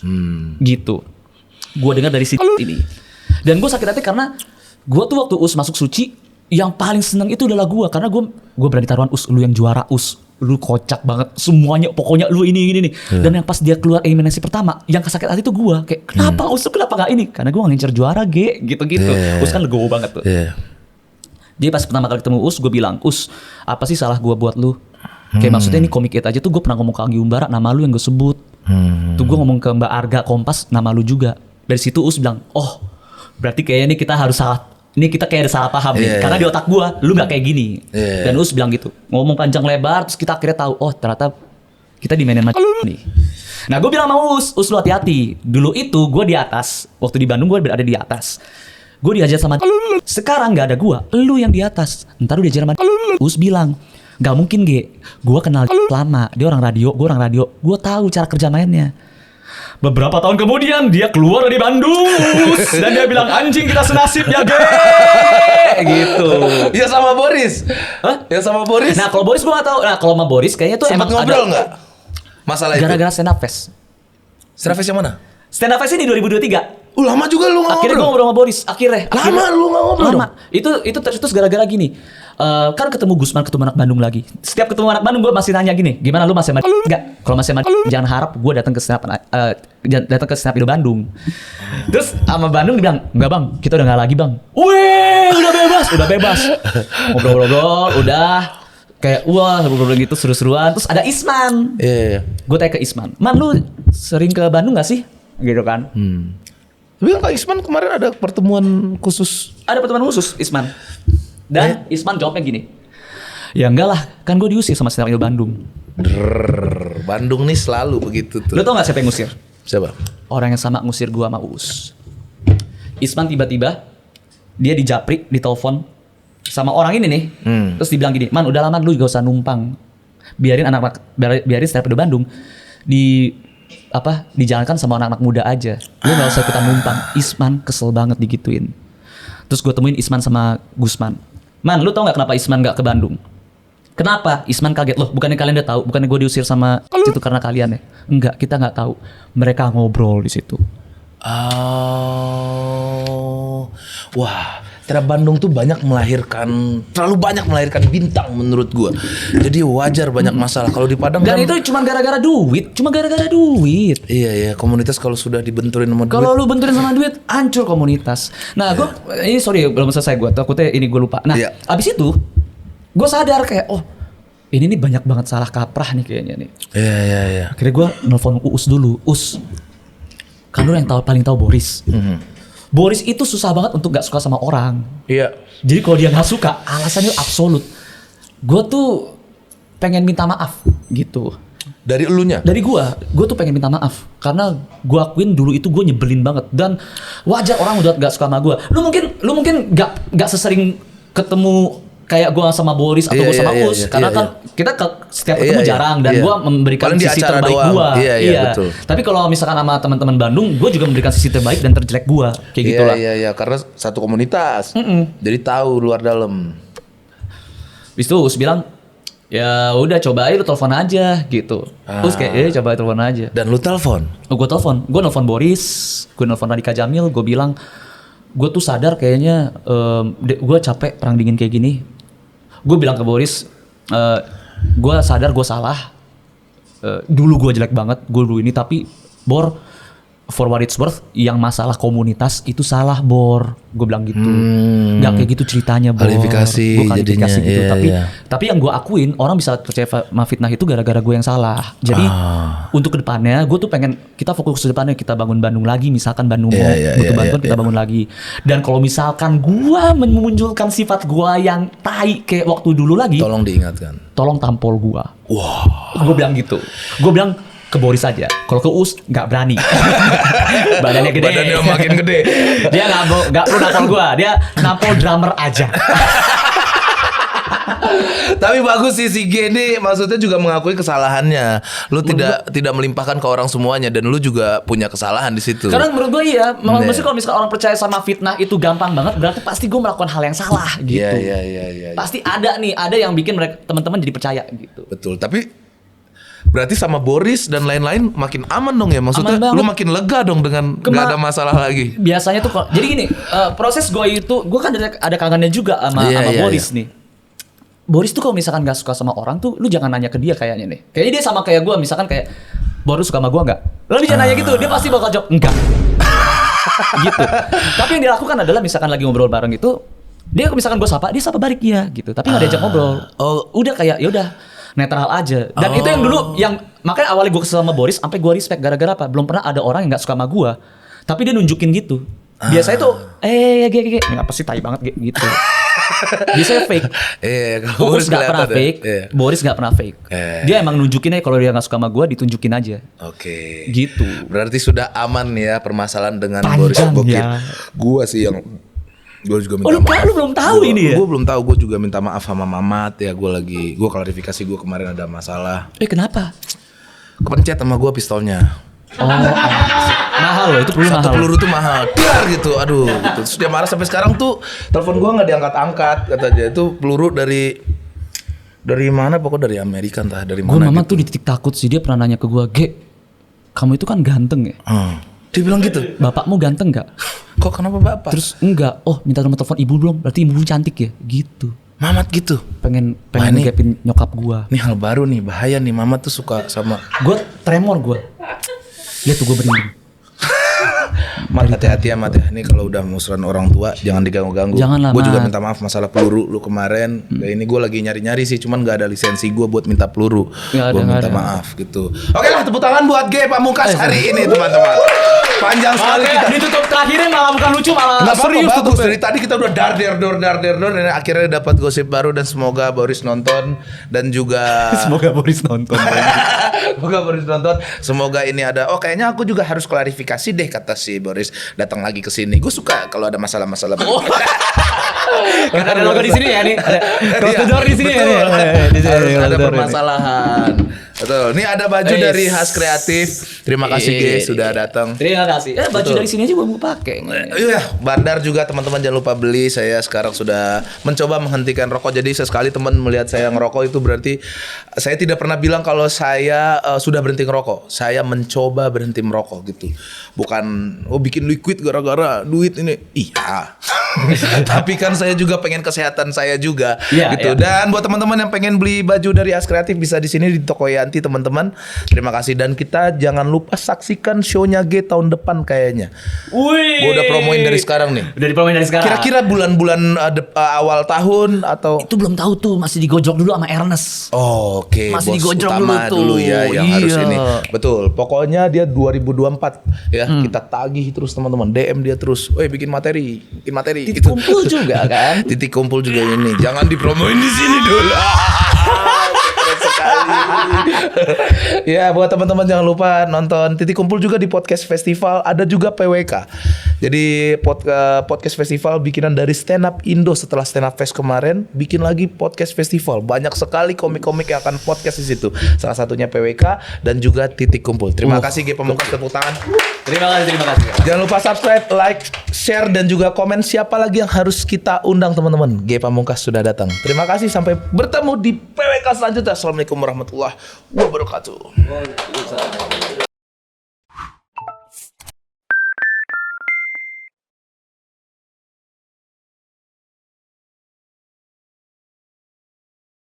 Gitu. Gue dengar dari si ini. Dan gue sakit hati karena gue tuh waktu Uus masuk suci, yang paling seneng itu adalah gue. Karena gue berani taruhan Uus, lu yang juara Uus. Lu kocak banget semuanya, pokoknya lu ini nih. Dan yang pas dia keluar eliminasi pertama, yang kesakit hati itu gue kayak kenapa Uus tuh kenapa gak ini? Karena gue ngincer juara gitu-gitu. Uus kan legowo banget tuh. Jadi pas pertama kali ketemu Uus, gue bilang, "Uus, apa sih salah gue buat lu?" Kayak maksudnya ini Comic 8 aja tuh gue pernah ngomong ke Anggi Umbara, nama lu yang gue sebut. Tuh gue ngomong ke Mbak Arga Kompas, nama lu juga. Dari situ Uus bilang, "Oh, berarti kayaknya ini kita harus kita kayak ada salah paham nih. Karena di otak gua lu gak kayak gini." Dan Uus bilang gitu. Ngomong panjang lebar, terus kita akhirnya tahu, oh ternyata kita dimainin macam nih. Nah gue bilang sama Uus lu hati-hati. Dulu itu gue di atas, waktu di Bandung gue berada di atas. Gue diajar sama sekarang gak ada gua, lu yang di atas. Ntar lu diajar sama Uus bilang, "Gak mungkin gue kenal lama. Dia orang radio, gue orang radio. Gue tahu cara kerja mainnya." Beberapa tahun kemudian dia keluar dari Bandung dan dia bilang, "Anjing kita senasib ya gitu. Ya sama Boris. Ya sama Boris. Nah kalau Boris gue gak tahu. Nah kalau sama Boris kayaknya tuh sempat emang ngobrol nggak masalah itu? Gara-gara stand up fest. Stand up fest yang mana? Stand up fest ini 2023. Lama juga lu nggak ngobrol. Akhirnya gue ngobrol sama Boris. Akhirnya lama lu nggak ngobrol. Lama. Itu tercetus gara-gara gini. Kan ketemu Gusman, ketemu anak Bandung lagi. Setiap ketemu anak Bandung gue masih nanya gini, "Gimana lu masih enggak?" Kalau masih jangan harap gue datang ke stand up Indo Bandung. Terus sama Bandung dia bilang, "Enggak bang, kita udah nggak lagi bang." Weh, udah bebas. Ngobrol-ngobrol, udah kayak wah ngobrol gitu seru-seruan. Terus ada Isman. Gue tanya ke Isman, "Man, lu sering ke Bandung nggak sih?" Gitu kan. Tapi kan Kak Isman kemarin ada pertemuan khusus. Ada pertemuan khusus Isman. Dan Isman jawabnya gini, "Ya enggak lah, kan gue diusir sama stand up Indo Bandung." Bandung nih selalu begitu tuh. Lo tau gak siapa yang ngusir? Siapa? Orang yang sama ngusir gue sama Uus. Isman tiba-tiba dia dijapri, ditelepon sama orang ini nih. Terus dibilang gini, "Man udah lama lu gak usah numpang. Biarin stand up Indo Bandung dijalankan sama anak-anak muda aja. Lu gak usah ikutan numpang." Isman kesel banget digituin. Terus gue temuin Isman sama Gusman. "Man, lu tau gak kenapa Isman gak ke Bandung?" "Kenapa?" Isman kaget. "Loh, bukannya kalian udah tahu? Bukannya gue diusir sama situ karena kalian ya?" "Enggak, kita nggak tahu. Mereka ngobrol di situ." Wah, ternyata Bandung tuh terlalu banyak melahirkan bintang menurut gua. Jadi wajar banyak masalah. Kalau di Padang dan kan itu cuma gara-gara duit. Iya, komunitas kalau sudah dibenturin sama duit. Kalau lu benturin sama duit, hancur komunitas. Nah, ini sorry belum selesai gue. Takutnya ini gue lupa. Nah, abis itu gue sadar kayak ini nih banyak banget salah kaprah nih kayaknya nih. Iya. Akhirnya gue nelfon Uus dulu. Us, kan lu yang paling tahu Boris. Boris itu susah banget untuk gak suka sama orang. Iya. Jadi kalau dia gak suka, alasannya absolut. Gue tuh pengen minta maaf gitu. Dari elunya? Dari gue tuh pengen minta maaf. Karena gue akuin dulu itu gue nyebelin banget. Dan wajar orang udah gak suka sama gue. Lu mungkin gak sesering ketemu kayak gue sama Boris atau gue sama Us. Karena kan kita setiap ketemu jarang. Dan gue memberikan paling sisi terbaik gue. Iya, betul. Tapi kalau misalkan sama teman-teman Bandung, gue juga memberikan sisi terbaik dan terjelek gue. Kayak gitulah. Iya, karena satu komunitas. Jadi tahu luar dalam. Habis itu Us bilang, ya udah coba aja lu telepon aja gitu. Terus kayak coba telepon aja. Dan lu telepon? Gue nelfon Boris, gue nelfon Radika Jamil, gue bilang gue tuh sadar kayaknya gue capek perang dingin kayak gini. Gue bilang ke Boris, gue sadar gue salah. Dulu gue jelek banget, gue dulu ini tapi Bor, for what it's worth, yang masalah komunitas itu salah Bor. Gue bilang gitu. Gak kayak gitu ceritanya Bor. Klarifikasi jadinya gitu. Tapi yang gue akuin, orang bisa percaya sama fitnah itu gara-gara gue yang salah. Jadi untuk kedepannya gue tuh pengen kita fokus ke depannya, kita bangun Bandung lagi. Misalkan Bandung butuh bantuan, kita bangun lagi. Dan kalau misalkan gue memunculkan sifat gue yang tai kayak waktu dulu lagi, tolong diingatkan. Tolong tampol gue. Gue bilang gitu. Gue bilang ke Boris aja. Kalau ke Us nggak berani. Badannya gede. Badannya makin gede. Dia nggak perlu nampol gua. Dia nampol drummer aja. Tapi bagus sih si G ini, maksudnya juga mengakui kesalahannya. Lu tidak melimpahkan ke orang semuanya dan lu juga punya kesalahan di situ. Karena menurut gua iya, maksudnya kalau misalkan orang percaya sama fitnah itu gampang banget, berarti pasti gua melakukan hal yang salah gitu. Iya. Pasti ada yang bikin mereka teman-teman jadi percaya gitu. Betul, tapi berarti sama Boris dan lain-lain makin aman dong ya, maksudnya lu makin lega dong dengan gak ada masalah lagi. Biasanya tuh jadi gini, proses gue itu, gue kan ada kangennya juga sama Boris nih. Boris tuh kalau misalkan gak suka sama orang tuh, lu jangan nanya ke dia kayaknya nih. Kayaknya dia sama kayak gue, misalkan kayak Boris suka sama gue nggak? Lu jangan nanya gitu, dia pasti bakal jawab enggak. Gitu. Tapi yang dia lakukan adalah misalkan lagi ngobrol bareng itu, dia misalkan gue sapa, dia sapa balik ya gitu. Tapi nggak diajak ngobrol. Udah kayak ya udah. Netral aja. Dan itu yang dulu makanya awalnya gue kesel sama Boris sampai gue respect gara-gara apa? Belum pernah ada orang yang enggak suka sama gue. Tapi dia nunjukin gitu. Biasanya tuh apa sih tai banget gitu. Biasanya fake. Boris enggak pernah fake. Boris enggak pernah fake. Dia emang nunjukin aja kalau dia enggak suka sama gue, ditunjukin aja. Oke. Gitu. Berarti sudah aman ya permasalahan dengan Boris Bokir. Ya. Gue sih yang gue juga minta maaf. Lu belum tahu ini ya? Gue belum tahu. Gue juga minta maaf sama Mamat ya. Gue klarifikasi gue kemarin ada masalah. Kenapa? Kepencet sama gue pistolnya. Mahal loh, itu peluru mahal. Satu peluru tuh mahal. Biar gitu. Aduh. Gitu. Terus dia marah sampai sekarang tuh telepon gue nggak diangkat-angkat. Kata dia itu peluru dari mana? Pokoknya dari Amerika entah dari mana. Gue Mamat tuh di titik takut sih. Dia pernah nanya ke gue, Ge, kamu itu kan ganteng ya? Dia bilang gitu. Bapakmu ganteng gak? Kok kenapa bapak? Terus enggak. Oh, minta nomor telepon ibu belum? Berarti ibu cantik ya? Gitu. Mamat gitu. Pengen ngegapin nyokap gua. Ini hal baru nih, bahaya nih. Mamat tuh suka sama. Gua tremor gua. Lihat tuh gua berinding. Mat, hati-hati ya Mat ya. Ini kalau udah musuhan orang tua jangan diganggu-ganggu. Janganlah. Gue juga minta maaf masalah peluru lu kemarin. Ini gue lagi nyari-nyari sih, cuman gak ada lisensi gue buat minta peluru. Gue minta maaf gitu. Oke lah, tepuk tangan buat G Pamungkas hari ini teman-teman. Panjang sekali kita. Ditutup terakhirnya malah bukan lucu, malah nggak serius. Bagus. Dari tadi kita udah dar dan akhirnya dapat gosip baru dan semoga Boris nonton dan juga semoga Boris nonton. Semoga ini ada. Kayaknya aku juga harus klarifikasi deh kata si Boris datang lagi ke sini. Gue suka kalau ada masalah-masalah. Karena ada logo di sini ya nih. Ada close the door di sini ya nih. Ada permasalahan. Betul. Ini ada baju dari Has Kreatif. Terima kasih G sudah datang. Terima kasih. Baju dari sini aja gue pakai. Iya, Bandar juga teman-teman jangan lupa beli. Saya sekarang sudah mencoba menghentikan rokok. Jadi sesekali teman melihat saya ngerokok itu berarti saya tidak pernah bilang kalau saya sudah berhenti ngerokok. Saya mencoba berhenti merokok gitu. Bukan bikin liquid gara-gara duit ini. Iya. Tapi kan saya juga pengen kesehatan saya juga Iya, gitu. iya. Dan buat teman-teman yang pengen beli baju dari As Kreatif bisa di sini di Toko Yanti teman-teman. Terima kasih dan kita jangan lupa saksikan show-nya G tahun depan kayaknya. Wih. Gua udah promoin dari sekarang nih. Udah dipromoin dari sekarang. Kira-kira bulan-bulan awal tahun atau itu belum tahu tuh, masih digojok dulu sama Ernest. Oke, Masih bos digojok utama dulu tuh. ya yang Iya. harus ini. Betul. Pokoknya dia 2024 ya. Kita tagih terus teman-teman. DM dia terus. Woi, bikin materi. Titik kumpul juga kan. Titik kumpul juga ini. Jangan dipromoin di sini dulu. Keren sekali. Ya, buat teman-teman jangan lupa nonton Titik Kumpul juga di Podcast Festival. Ada juga PWK. Jadi Podcast Festival bikinan dari Stand Up Indo setelah Stand Up Fest kemarin, bikin lagi Podcast Festival. Banyak sekali komik-komik yang akan podcast di situ. Salah satunya PWK dan juga Titik Kumpul. Terima kasih G Pamungkas, tepuk tangan. Terima kasih. Jangan lupa subscribe, like, share dan juga komen siapa lagi yang harus kita undang teman-teman. G Pamungkas sudah datang. Terima kasih, sampai bertemu di PWK selanjutnya. Assalamualaikum warahmatullahi wabarakatuh.